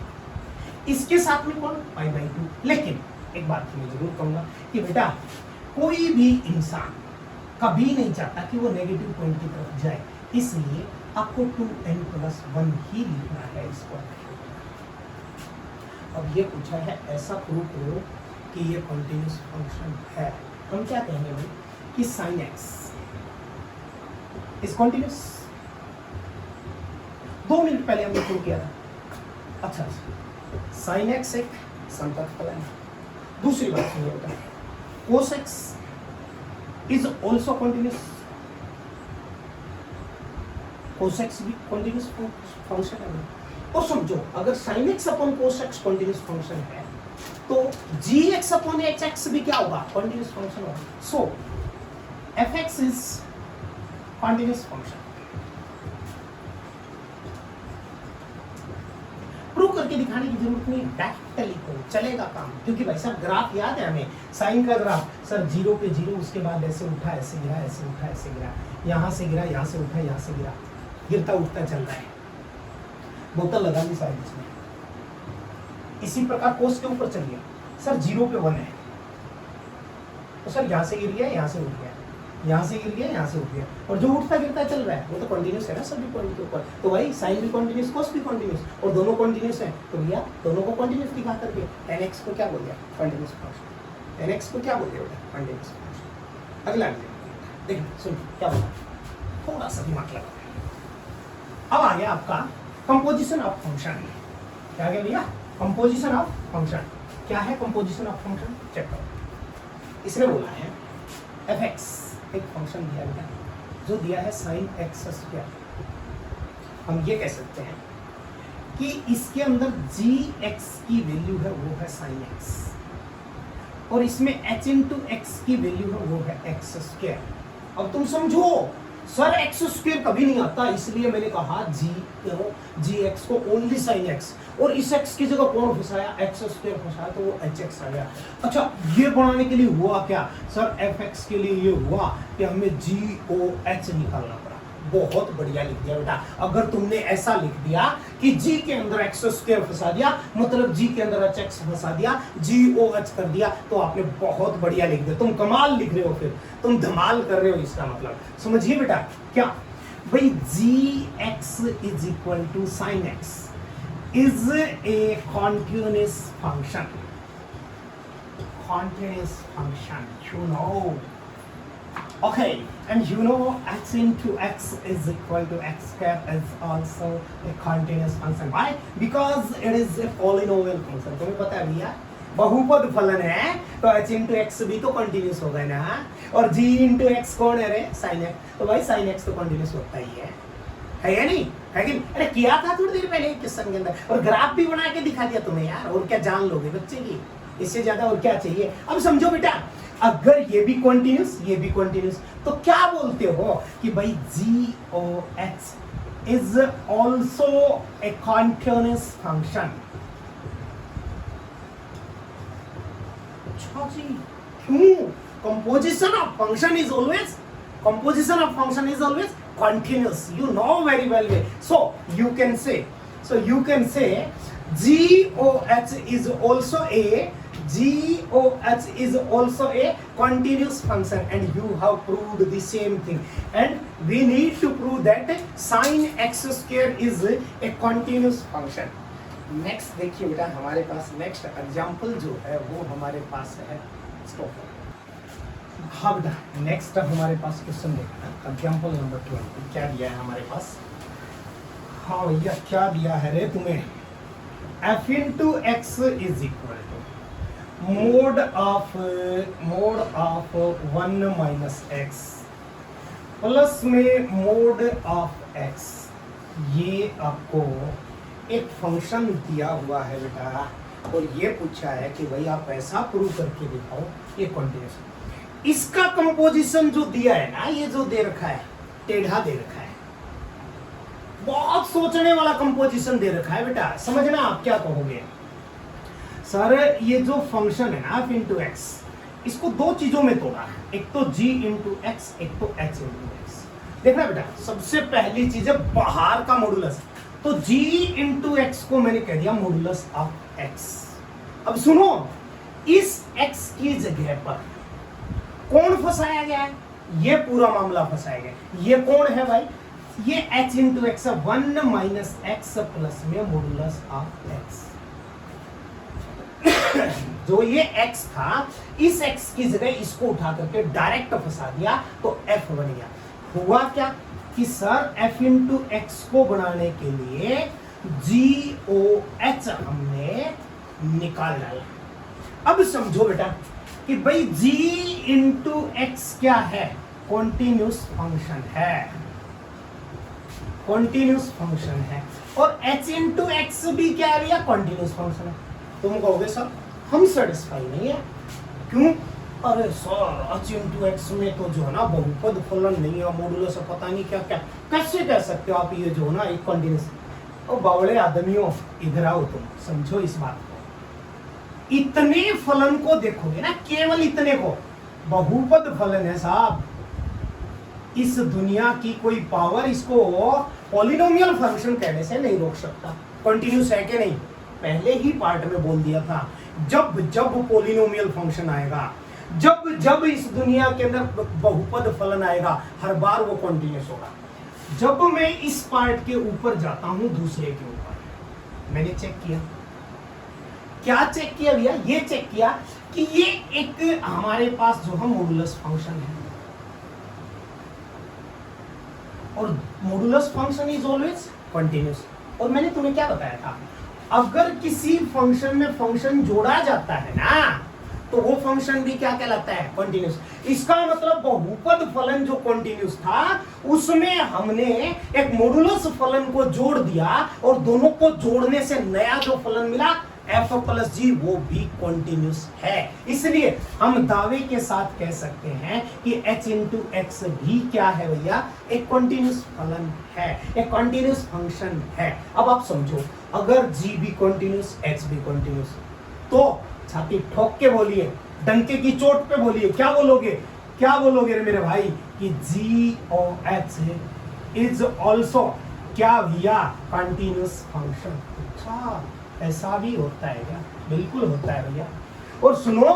इसके साथ में कौन π/2। लेकिन एक बात मैं जरूर कहूंगा कि बेटा कोई भी इंसान कभी नहीं चाहता कि वो नेगेटिव पॉइंट की तरफ जाए, इसलिए आपको 2n+1 ही लिखना है इसको। अब ये पूछा है ऐसा प्रूव करो कि ये कंटिन्यूअस फंक्शन है, हम क्या कहेंगे भाई कि sin x is continuous. 2 minute पहले हमने प्रूव किया था। अच्छा sin x एक संतत फलन है। दूसरी बात सुनिए बेटा, cos x is also continuous, cos x भी कंटिन्यूअस फंक्शन है। और समझो अगर sin x upon cos x continuous function है तो gx अपॉन hx भी क्या होगा, कंटिन्यूस फंक्शन होगा. सो fx is continuous function. Prove करके दिखाने की जरूरत नहीं, डायरेक्ट लिखो चलेगा काम. क्योंकि भाई साहब ग्राफ याद है हमें, साइन का ग्राफ. सर 0 पे 0, उसके बाद ऐसे उठा ऐसे गिरा, ऐसे उठा ऐसे गिरा, यहाँ से गिरा यहाँ से उठा यहाँ से गिरा, गिरता उठता चल रहा है. बोतल लगा ली शायद इसमें. इसी प्रकार कोस के ऊपर चलिए. सर 0 पे 1 है, तो सर यहाँ से गिर गया यहाँ से उठ गया, यहाँ से गिर गया यहाँ से उठ गया, और जो उठता गिरता चल रहा है वो तो कंटिन्यूस है ना सभी पॉइंट के ऊपर. तो भाई साइन भी कंटिन्यूस, कोस भी कंटिन्यूस, और दोनों कंटिन्यूस है. तो भैया दोनों को कंटिन्यूस दिखा करके tan x को क्या बोल दिया, कंटिन्यूस फंक्शन. tan x को क्या बोल दिया बेटा, कंटिन्यूस फंक्शन. अगला देखिए सुन क्या बोला, थोड़ा सा दिमाग लगा. अब आ गया आपका कंपोजिशन ऑफ फंक्शन. क्या आ गया भैया, कंपोजिशन ऑफ फंक्शन. क्या है कंपोजिशन ऑफ फंक्शन, चेक करो. इसने बोला है fx एक फंक्शन दिया गया जो दिया है sin x स्क्वायर. हम ये कह सकते हैं कि इसके अंदर gx की वैल्यू है वो है sin x, और इसमें h इंटू एक्स की वैल्यू है वो है x स्क्वायर. अब तुम समझो सर x स्क्वायर कभी नहीं आता, इसलिए मैंने कहा gx को ओनली sin x, और इस x की जगह कौन फंसाया, x स्क्वायर फंसाया, तो वो hx आ गया. अच्छा ये बनाने के लिए हुआ क्या सर, fx के लिए ये हुआ कि हमें goh निकालना पड़ा. बहुत बढ़िया लिख दिया बेटा. अगर तुमने ऐसा लिख दिया कि g के अंदर x स्क्वायर फंसा दिया, मतलब g के अंदर hx फंसा दिया, goh कर दिया, तो आपने बहुत बढ़िया लिख दिया. तुम कमाल लिख रहे हो, फिर तुम धमाल कर रहे हो. इसका मतलब समझिए बेटा, क्या भाई gx is equal to sin x is a continuous function. Continuous function, you know. Okay, and you know h into x is equal to x square is also a continuous function. Why? Because it is a polynomial function. तुम्हें पता है भैया बहुपद फलन है, तो h into x भी तो कंटिन्यूस होगा ना, और g into x कौन है रे, sin x. तो भाई sin x तो कंटिन्यूस होता ही है या नहीं, है कि? अरे किया था थोड़ी देर पहले क्वेश्चन के अंदर, और ग्राफ भी बना के दिखा दिया तुम्हें यार. और क्या जान लोगे बच्चे की, इससे ज्यादा और क्या चाहिए. अब समझो बेटा, अगर ये भी कंटिन्यूस ये भी कंटिन्यूस, तो क्या बोलते हो कि भाई goh is also a continuous function. अच्छा जी, क्यों? Composition of function is always continuous. You know very well. So you can say GOH is also a continuous function, and you have proved the same thing. And we need to prove that sin x square is a continuous function. Next देखिए बेटा, हमारे पास next example जो है वो हमारे पास है. Stop. हाँ बेटा, नेक्स्ट हमारे पास क्वेश्चन देखना, एग्जाम्पल नंबर 20. क्या दिया है हमारे पास? हाँ भैया, क्या दिया है रे तुम्हें? f into x is equal to mod of 1 minus x plus में mod of x. ये आपको एक फंक्शन दिया हुआ है बेटा, और ये पूछा है कि भाई आप ऐसा प्रूव करके दिखाओ ये कंटिन्यूस. इसका कंपोजिशन जो दिया है ना, ये जो दे रखा है टेढ़ा दे रखा है, बहुत सोचने वाला कंपोजिशन दे रखा है बेटा. समझना आप क्या कहोगे. सर ये जो फंक्शन है ना f इंटू एक्स, इसको दो चीजों में तोड़ा है, एक तो g इंटू एक्स, एक तो h इंटू एक्स. देखना बेटा, सबसे पहली चीज है बाहर का मॉडुलस. तो g इंटू एक्स को मैंने कह दिया मॉडुलस ऑफ x. अब सुनो, इस x की जगह पर कौन फंसाया गया है? ये पूरा मामला फंसाया गया. ये कौन है भाई? ये h into x, 1 minus x plus में मॉडुलस ऑफ x. जो ये x था, इस x की जगह इसको उठा करके डायरेक्ट फंसा दिया, तो f बन गया. हुआ क्या कि सर f इंटू एक्स को बनाने के लिए GOH हमने निकाल डाला. अब समझो बेटा कि भाई g इंटू एक्स क्या है? कॉन्टिन्यूस फंक्शन है, कॉन्टिन्यूस फंक्शन है. और h इंटू एक्स भी क्या है भैया? कॉन्टिन्यूस फंक्शन है. तुम कहोगे सर हम सेटिस्फाई नहीं है। क्यों? अरे सर h इंटू एक्स में तो जो है ना बहुपद फलन नहीं है, मॉडुलस से पता नहीं क्या क्या, कैसे कह सकते हो आप ये जो है ना एक कंटिन्यूस। ओ बावड़े आदमियों, इधर आओ, तुम समझो इस बात को। इतने फलन को देखोगे ना, केवल इतने को, बहुपद फलन है साहब। इस दुनिया की कोई पावर इसको पॉलिनोमियल फंक्शन कहने से नहीं रोक सकता। कंटिन्यूस है कि नहीं? पहले ही पार्ट में बोल दिया था, जब जब पॉलिनोमियल फंक्शन आएगा, जब जब इस दुनिया के अंदर बहुपद फलन आएगा, हर बार वो कंटिन्यूस होगा। जब मैं इस पार्ट के ऊपर जाता हूं दूसरे के ऊपर, मैंने चेक किया, क्या चेक किया भैया? ये चेक किया कि ये एक हमारे पास जो है मॉडुलस फंक्शन है, और modulus function is always continuous. और मैंने तुम्हें क्या बताया था, अगर किसी फंक्शन में फंक्शन जोड़ा जाता है ना, तो वो फंक्शन भी क्या कहलाता है? कंटिन्यूस। इसका मतलब बहुपद फलन जो कंटिन्यूस था, उसमें हमने एक मॉडुलस फलन को जोड़ दिया, और दोनों को जोड़ने से नया जो फलन मिला f प्लस जी, वो भी कंटिन्यूस है। इसलिए हम दावे के साथ कह सकते हैं कि h इंटू एक्स भी क्या है भैया? एक कंटिन्यूस फलन है, एक कंटिन्यूस फंक्शन है। अब आप समझो, अगर g भी कंटिन्यूस, h भी कंटिन्यूस, तो छाती ठोक के बोलिए, डंके की चोट पे बोलिए, क्या बोलोगे? क्या बोलोगे रे मेरे भाई? कि g(h) इज ऑल्सो क्या भैया? Continuous function. अच्छा, ऐसा भी होता है क्या? बिल्कुल होता है भैया। और सुनो,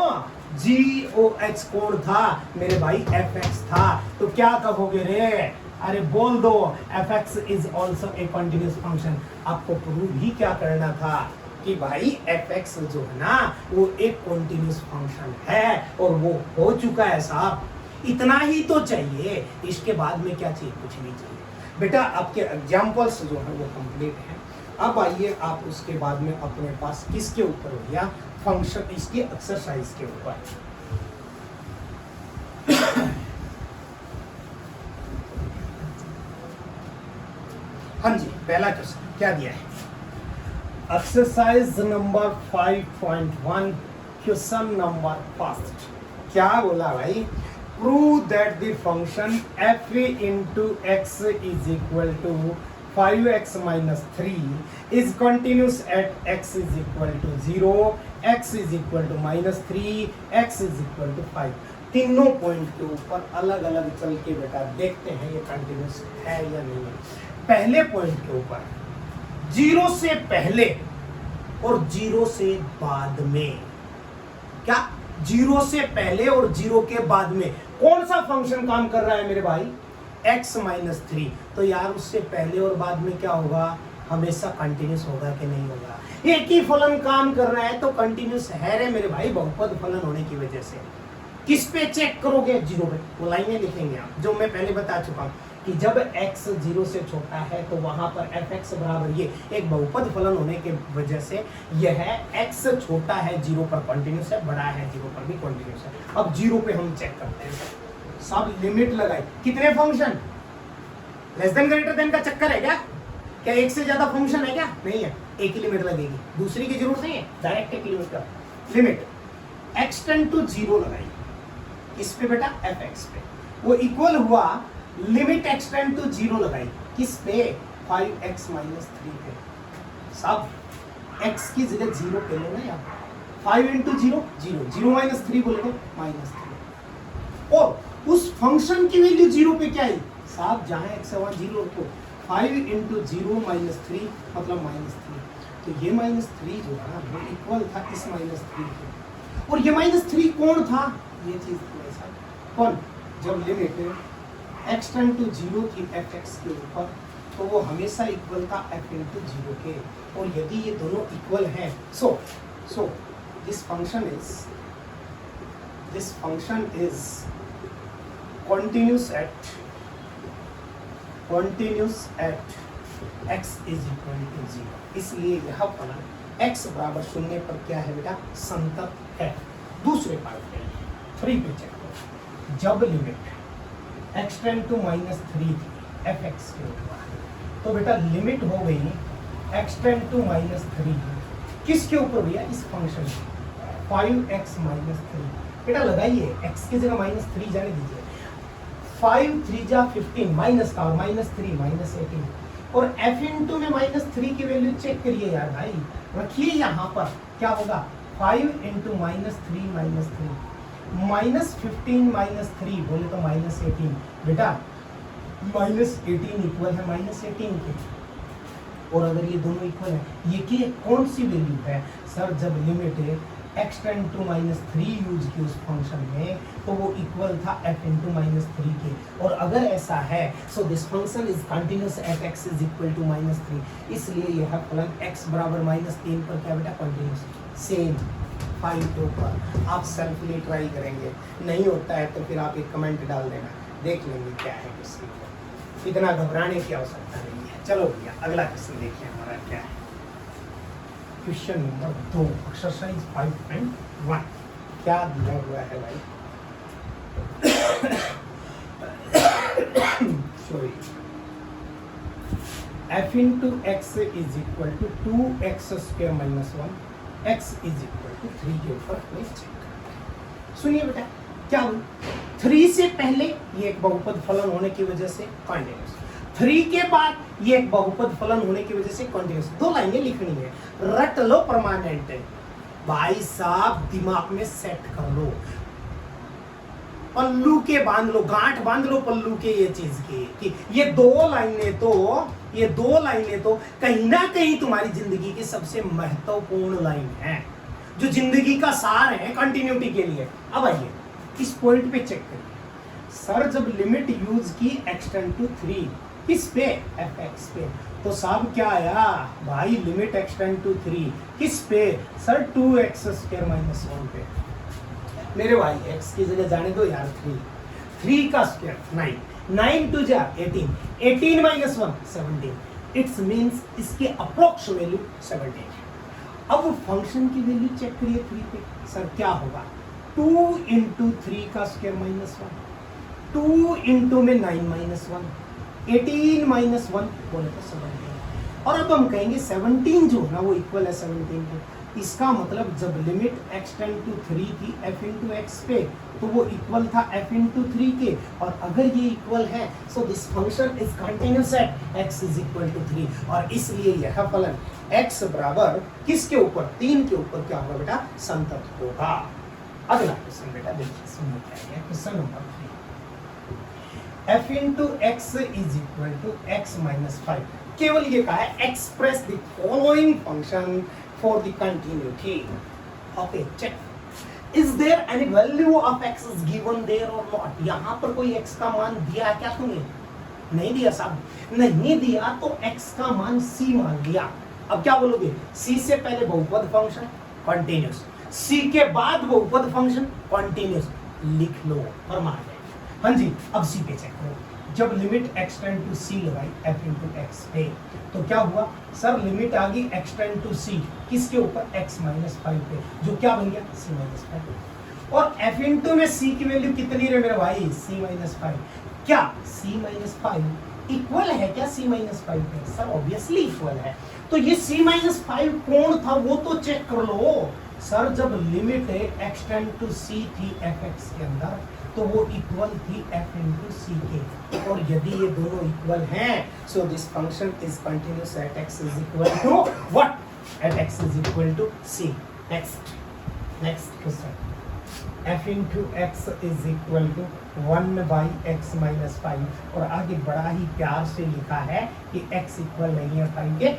g(h) कौन था मेरे भाई? fx था। तो क्या कहोगे रे? अरे बोल दो, fx is also a continuous function. आपको प्रूव ही क्या करना था कि भाई fx जो है ना, वो एक कंटिन्यूस फंक्शन है, और वो हो चुका है साहब। इतना ही तो चाहिए, इसके बाद में क्या चाहिए? कुछ नहीं चाहिए बेटा। आपके एग्जाम्पल्स जो है वो कंप्लीट है। अब आइए आप उसके बाद में अपने पास किसके ऊपर हो गया? फंक्शन, इसकी एक्सरसाइज के ऊपर। हाँ जी, पहला क्वेश्चन क्या दिया है? Exercise number 5.1, question number first. क्या बोला भाई? Prove that the function f into x is equal to 5x minus 3 is continuous at x is equal to 0, x is equal to minus 3, x is equal to 5। तीनों point के ऊपर अलग अलग चल के बेटा देखते हैं ये कंटिन्यूस है या नहीं है। पहले पॉइंट के ऊपर, 0 से पहले और 0 से बाद में, क्या 0 से पहले और 0 के बाद में कौन सा फंक्शन काम कर रहा है मेरे भाई? x minus 3। तो यार उससे पहले और बाद में क्या होगा? हमेशा कंटिन्यूस होगा कि नहीं होगा? एक ही फलन काम कर रहा है तो कंटिन्यूस है रे मेरे भाई, बहुपद फलन होने की वजह से। किस पे चेक करोगे? 0 पे। वो लाइनें लिखेंगे आप, जो मैं पहले बता चुका हूँ कि जब x 0 से छोटा है तो वहां पर fx बराबर ये एक बहुपद फलन होने के वजह से यह x छोटा है 0 पर कंटिन्यूस है, बड़ा है 0 पर भी कंटिन्यूस है। अब 0 पे हम चेक करते हैं, सब लिमिट लगाए। कितने function? Less than greater than का चक्कर है क्या? क्या एक से ज्यादा फंक्शन है क्या? नहीं है, एक ही लिमिट लगेगी, दूसरी की जरूरत नहीं है, डायरेक्ट एक लिमिट का। लिमिट x टेंड टू 0 लगाई, किस पे बेटा? fx पे। वो इक्वल हुआ लिमिट x टेंड टू 0 लगाई, किस पे? 5x माइनस 3 पे। सब x की जगह 0 पे लो ना यार। 5 इंटू 0 0, 0 माइनस 3 बोले तो माइनस 3। और उस फंक्शन की वैल्यू 0 पे क्या आई साहब? जहां x है वहां 0 को 5 इंटू 0 माइनस 3 मतलब माइनस 3। तो ये माइनस 3 जो है वो इक्वल था इस माइनस 3 के। और ये माइनस 3 कौन था? ये चीज ऐसा कौन? जब लिमिट x टेंड टू 0 थी fx के ऊपर, तो वो हमेशा इक्वल था f इंटू 0 के। और यदि ये दोनों इक्वल हैं, so this function is continuous at x is equal to 0। इसलिए यह फलन x बराबर 0 पर क्या है बेटा? संतत है। दूसरे पार्ट में फ्री पे चेक करो, जब limit x tend to minus 3 थी fx के ऊपर, तो बेटा लिमिट हो गई x टेंड टू माइनस 3 किसके ऊपर भैया? इस फंक्शन 5x माइनस 3। बेटा लगाइए, x की जगह -3 जाने दीजिए। 5 3 जा 15 माइनस का, और -3 -18, और f इंटू में -3 की वैल्यू चेक करिए यार भाई, रखिए यहाँ पर, क्या होगा 5 इंटू -3 -15 बोले तो -18। बेटा -18 इक्वल है -18 के, और अगर ये दोनों इक्वल है, ये की कौन सी वैल्यू है सर? जब limit x tend to -3 use की उस फंक्शन में, तो वो इक्वल था f इंटू -3 के। और अगर ऐसा है, so this function is continuous at x is equal to -3, इसलिए यह फलन x बराबर -3 पर क्या बेटा कंटिन्यूअस। सेम 5 के ऊपर आप सेल्फली ट्राई करेंगे, नहीं होता है तो फिर आप एक कमेंट डाल देना, देख लेंगे क्या है किसी को, इतना घबराने की आवश्यकता नहीं है। चलो भैया अगला क्वेश्चन देखिए हमारा क्या है। क्वेश्चन नंबर 2, एक्सरसाइज 5.1 क्या दिया हुआ है भाई? Sorry, f into x is equal to 2x square minus 1, x is equal to 3 के ऊपर हमें चेक करना है। सुनिए बेटा क्या हुआ, 3 से पहले ये एक बहुपद फलन होने की वजह से कॉन्टिन्यूअस, 3 के बाद ये एक बहुपद फलन होने की वजह से कॉन्टिन्यूअस। 2 लाइनें लिखनी है, रट लो, परमानेंट है भाई साहब, दिमाग में सेट कर लो, पल्लू के बांध लो, गांठ बांध लो पल्लू के ये चीज की, कि ये 2 लाइनें तो कहीं ना कहीं तुम्हारी जिंदगी की सबसे महत्वपूर्ण लाइन है, जो जिंदगी का सार है कंटिन्यूटी के लिए। अब आइए इस पॉइंट पे चेक करिए सर, जब लिमिट यूज की x टेंड टू 3 किस पे? fx पे, तो साहब क्या आया भाई, लिमिट x टेंड टू 3 किस पे सर? 2x स्क्वायर माइनस 1 पे। मेरे भाई x की जगह जाने दो यार 3 का स्क्वायर 9 2 जा 18 माइनस 1 17, इट्स मीन्स इसके अप्रोक्स वैल्यू 17 है। अब फंक्शन की वैल्यू चेक करिए 3 पे, सर क्या होगा 2 इंटू 3 का स्क्वायर माइनस 1, 2 इंटू में 9 माइनस 1, 18 माइनस 1 बोले तो 17, और अब हम कहेंगे 17 जो ना वो इक्वल है 17 के। इसका मतलब जब लिमिट x टेंड टू 3 थी f इंटू एक्स पे, तो वो इक्वल था f इंटू 3 के, और अगर ये इक्वल है so this function is continuous at x is equal to 3, और इसलिए यह फलन x बराबर किसके ऊपर? 3 के ऊपर क्या होगा बेटा? संतत होगा। अगला क्वेश्चन बेटा देखिए, सुनिए क्या है question number 3, f into x is equal to x minus 5। केवल ये कहा है express the following function for the continuity. Okay, check. Is there any value of x is given there or not? यहाँ पर कोई x का मान दिया है क्या तुमने? नहीं दिया साहब, नहीं दिया तो x का मान c मान लिया। अब क्या बोलोगे? c से पहले बहुपद फंक्शन कंटिन्यूअस, c के बाद बहुपद फंक्शन कंटिन्यूअस, लिख लो फरमान है। हाँ जी, अब c पे चेक करो, जब limit x tend to c लगाई f इंटू एक्स पे, तो क्या हुआ सर? लिमिट आ गई x टेंड टू c किसके ऊपर? x माइनस 5 पे, जो क्या बन गया c माइनस 5, और f इंटू में c की वैल्यू कितनी रहे मेरे भाई? c minus 5। क्या c माइनस 5 इक्वल है क्या c माइनस 5 पे? सर ऑब्वियसली इक्वल है। तो ये c माइनस 5 कौन था वो तो चेक कर लो सर। जब limit x tend to c थी fx के अंदर, तो वो इक्वल थी f इंटू सी के, और यदि ये दोनों इक्वल हैं so this function is continuous at x is equal to what? At x is equal to c। Next question, f into x is equal to 1 by x minus 5, और आगे बड़ा ही प्यार से लिखा है कि x इक्वल नहीं है 5 के,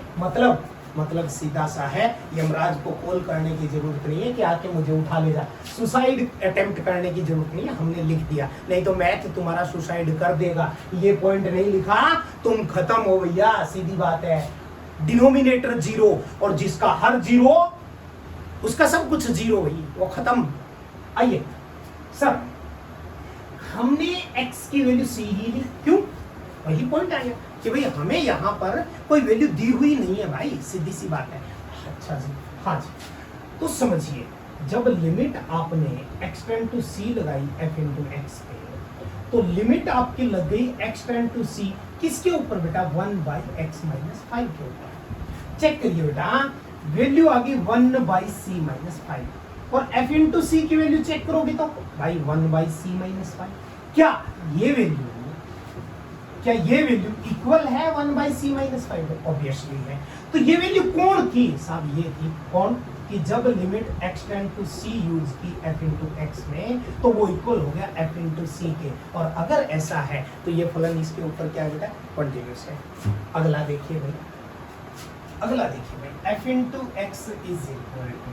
मतलब सीधा सा है, यमराज को कॉल करने की जरूरत नहीं है कि आके मुझे उठा ले जा, सुसाइड अटेम्प्ट करने की जरूरत नहीं है, हमने लिख दिया, नहीं तो मैथ तुम्हारा सुसाइड कर देगा। ये पॉइंट नहीं लिखा तुम खत्म हो भैया, सीधी बात है। डिनोमिनेटर 0, और जिसका हर 0 उसका सब कुछ 0 भाई, वो खत्म। आइए सर, हमने x की वैल्यू c ही ली, क्यों? वही पॉइंट आया कि भाई हमें यहाँ पर कोई वैल्यू दी हुई नहीं है भाई, सीधी सी बात है। अच्छा जी, हाँ जी, तो समझिए जब लिमिट आपने x टेंड टू c लगाई f इंटू एक्स पे, तो लिमिट आपकी लग गई x टेंड टू c किसके ऊपर बेटा? 1 बाई एक्स माइनस 5 के ऊपर। चेक करिए बेटा, वैल्यू आ गई 1 बाई c माइनस 5, और f इंटू सी की वैल्यू चेक करोगे तो भाई 1/c माइनस 5, क्या ये वैल्यू इक्वल है 1/c माइनस 5? ऑब्वियसली है। तो ये वैल्यू कौन थी साहब? ये थी कौन कि जब limit x tend to c use की f इंटू एक्स में तो वो इक्वल हो गया f इंटू सी के। और अगर ऐसा है तो ये फलन इसके ऊपर क्या बेटा कंटिन्यूस है। अगला देखिए भाई, f into x is equal to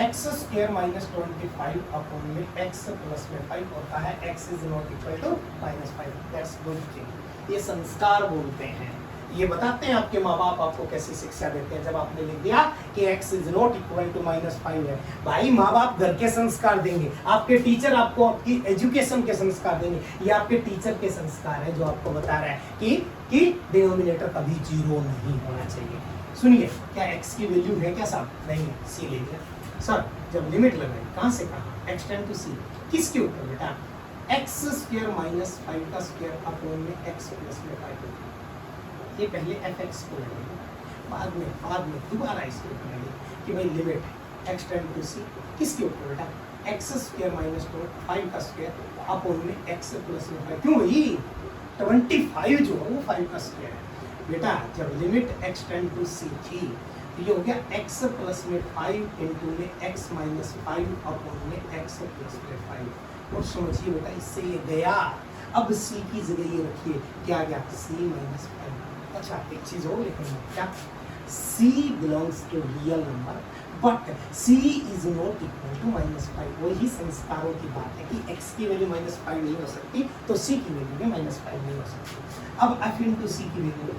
x square minus 25 upon में x प्लस में 5 होता है। x is not equal to minus 5। That's good thing. ये संस्कार बोलते हैं। ये बताते हैं आपके माँ बाप आपको कैसी शिक्षा देते हैं। जब आपने लिख दिया कि x is not equal to minus 5 है, भाई माँ बाप घर के संस्कार देंगे, आपके टीचर आपको आपकी एजुकेशन के संस्कार देंगे। ये आपके टीचर के संस्कार है जो आपको बता रहा है कि डिनोमिनेटर कभी 0 नहीं होना चाहिए। सुनिए, क्या x की वैल्यू है क्या साहब? नहीं है, c ले लिया सर। जब लिमिट लगाई कहां से कहां? x टेंड टू c किसके ऊपर बेटा? x स्क्वायर माइनस 5 का स्क्वायर अपॉन में x प्लस में 5। ये पहले fx को लगेगा, बाद में दोबारा इसके ऊपर लगेगा कि भाई limit x tend to c किसके ऊपर बेटा? x स्क्वायर माइनस 5 का स्क्वायर अपॉन में x प्लस में 5। क्यों भाई? 25 जो है वो 5 का स्क्वायर है बेटा। जब limit x tend to c थी ये हो गया x प्लस में 5 इंटू में x माइनस 5 अपॉन में x प्लस में 5। और समझिए बेटा, इससे ये गया। अब c की जगह ये रखिए, क्या गया? c minus 5। अच्छा एक चीज हो, लेकिन क्या c belongs to real number but c is not equal to minus 5। वही संस्कारों की बात है कि x की वैल्यू माइनस 5 नहीं हो सकती तो c की वैल्यू भी माइनस 5 नहीं हो सकती। अब f इंटू सी की वैल्यू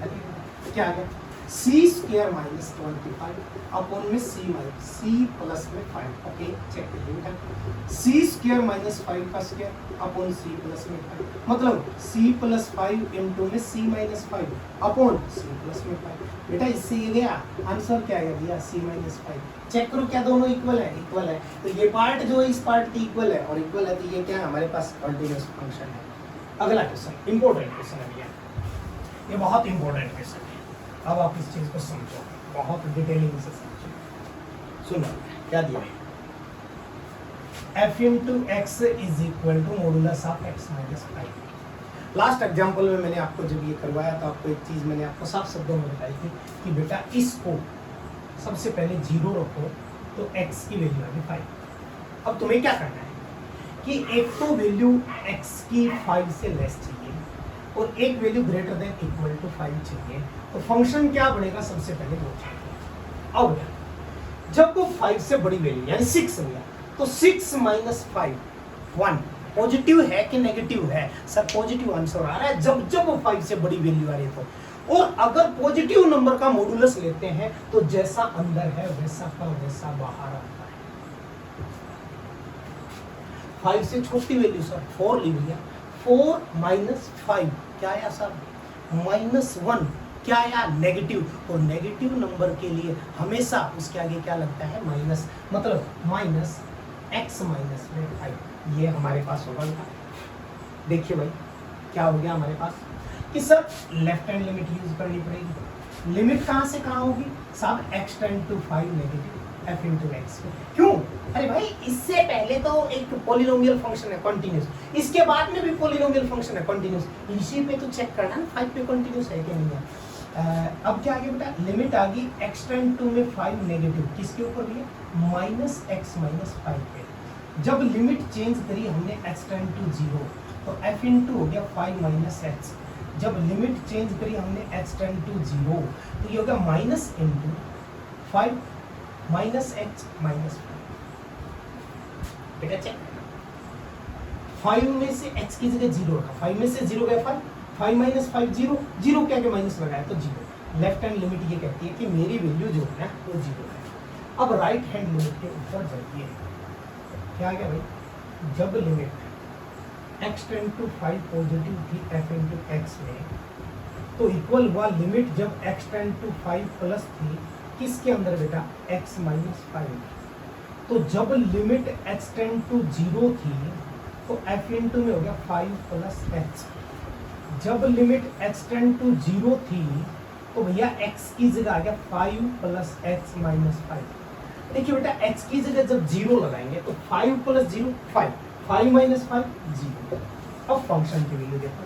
क्या आ गया? c स्क्वायर माइनस 25 अपॉन में c प्लस में 5। ओके चेक करिए बेटा, c स्क्वायर माइनस 5 का स्क्वायर अपॉन c प्लस में 5, मतलब c प्लस 5 इंटू में c minus 5 upon c plus में 5। बेटा इससे ये गया आंसर क्या है भैया? c minus 5। चेक करो क्या दोनों इक्वल है? इक्वल है। तो ये पार्ट जो है इस पार्ट की इक्वल है, और इक्वल है तो ये क्या है? हमारे पास कंटीन्यूअस फंक्शन है। अगला क्वेश्चन, इंपॉर्टेंट क्वेश्चन है भैया, ये बहुत इंपॉर्टेंट क्वेश्चन है। अब आप इस चीज को समझो, बहुत डिटेलिंग से समझो। सुनो क्या दिया है? f into x is equal to modulus of x minus 5। Last example में मैंने आपको जब ये करवाया तो आपको एक चीज मैंने आपको साफ शब्दों में बताई थी कि बेटा इसको सबसे पहले 0 रखो तो x की वैल्यू आएगी 5। अब तुम्हें क्या करना है कि एक तो वैल्यू x की 5 से लेस चाहिए और एक value greater than equal to 5 चाहिए। तो फंक्शन क्या बनेगा? सबसे पहले वो चाहिए। अब जब वो 5 से बड़ी वैल्यू यानी 6 हो गया तो 6 माइनस 5 1 पॉजिटिव है कि नेगेटिव है? सर पॉजिटिव आंसर आ रहा है जब वो 5 से बड़ी वैल्यू आ रही है तो। और अगर पॉजिटिव नंबर का मॉडुलस लेते हैं तो जैसा अंदर है वैसा का वैसा बाहर आता है। 5 से छोटी वैल्यू सर 4 ले लिया, 4 माइनस 5 क्या आया सर? माइनस 1 क्या आया? नेगेटिव। और नेगेटिव नंबर के लिए हमेशा उसके आगे क्या लगता है? माइनस, मतलब माइनस x माइनस में 5। ये हमारे पास होगा। देखिए भाई क्या हो गया हमारे पास कि sir left hand limit use करनी पड़ेगी। लिमिट कहां से कहां होगी साहब? x tend to 5 negative f into x. क्यों? अरे भाई इससे पहले तो एक पॉलिनोमियल फंक्शन है कंटिन्यूस, इसके बाद में भी पॉलिनोमियल फंक्शन है कंटिन्यूस। इसी पे तो चेक करना ना 5 पे कंटिन्यूस है कि नहीं है। अब क्या आ गया बेटा? लिमिट आ गई x टेंड टू में 5 नेगेटिव, किसके ऊपर भी है? माइनस x माइनस 5 पे। जब लिमिट चेंज करी हमने x टेंड टू 0 तो f इंटू हो गया 5 माइनस x। जब लिमिट चेंज करी हमने x टेंड टू 0 तो ये हो गया minus into 5 minus x minus 5। बेटा चेक, 5 में से x की जगह 0 रखा, 5 में से 0 गया 5 माइनस 5 0, 0 क्या के माइनस लगाया तो 0। लेफ्ट हैंड लिमिट ये कहती है कि मेरी वैल्यू जो है ना वो 0 है। अब राइट हैंड लिमिट के ऊपर जाइए, क्या आ गया भाई? जब limit x tend to 5 positive थी f इंटू एक्स में तो इक्वल हुआ लिमिट जब x टेंड टू 5 प्लस थी किसके अंदर बेटा? x minus 5। तो जब लिमिट x टेंड टू 0 थी तो f इंटू में हो गया 5 प्लस x। जब लिमिट x टेंड टू 0 थी तो भैया x की जगह आ गया 5 प्लस x माइनस 5। देखिए बेटा x की जगह जब 0 लगाएंगे तो 5 + 0 5, 5 - 5 0। अब फंक्शन की वैल्यू देखो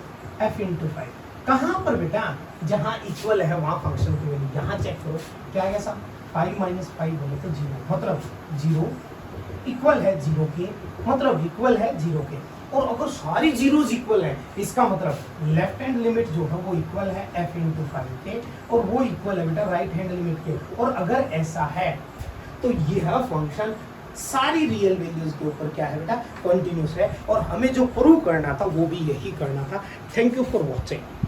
f × 5, कहां पर बेटा जहां इक्वल है वहां फंक्शन की वैल्यू, यहां चेक करो क्या है ऐसा 5 - 5 बोले तो 0, मतलब 0 इक्वल है 0 के, मतलब इक्वल है 0 के। और अगर सारी जीरोज इक्वल है इसका मतलब लेफ्ट हैंड लिमिट जो है वो इक्वल है f × 5 के, और वो इक्वल है बेटा राइट हैंड लिमिट के। और अगर ऐसा है तो यह फंक्शन सारी रियल वैल्यूज के ऊपर क्या है बेटा कंटिन्यूस है, और हमें जो प्रूव करना था वो भी यही करना था। Thank you for watching.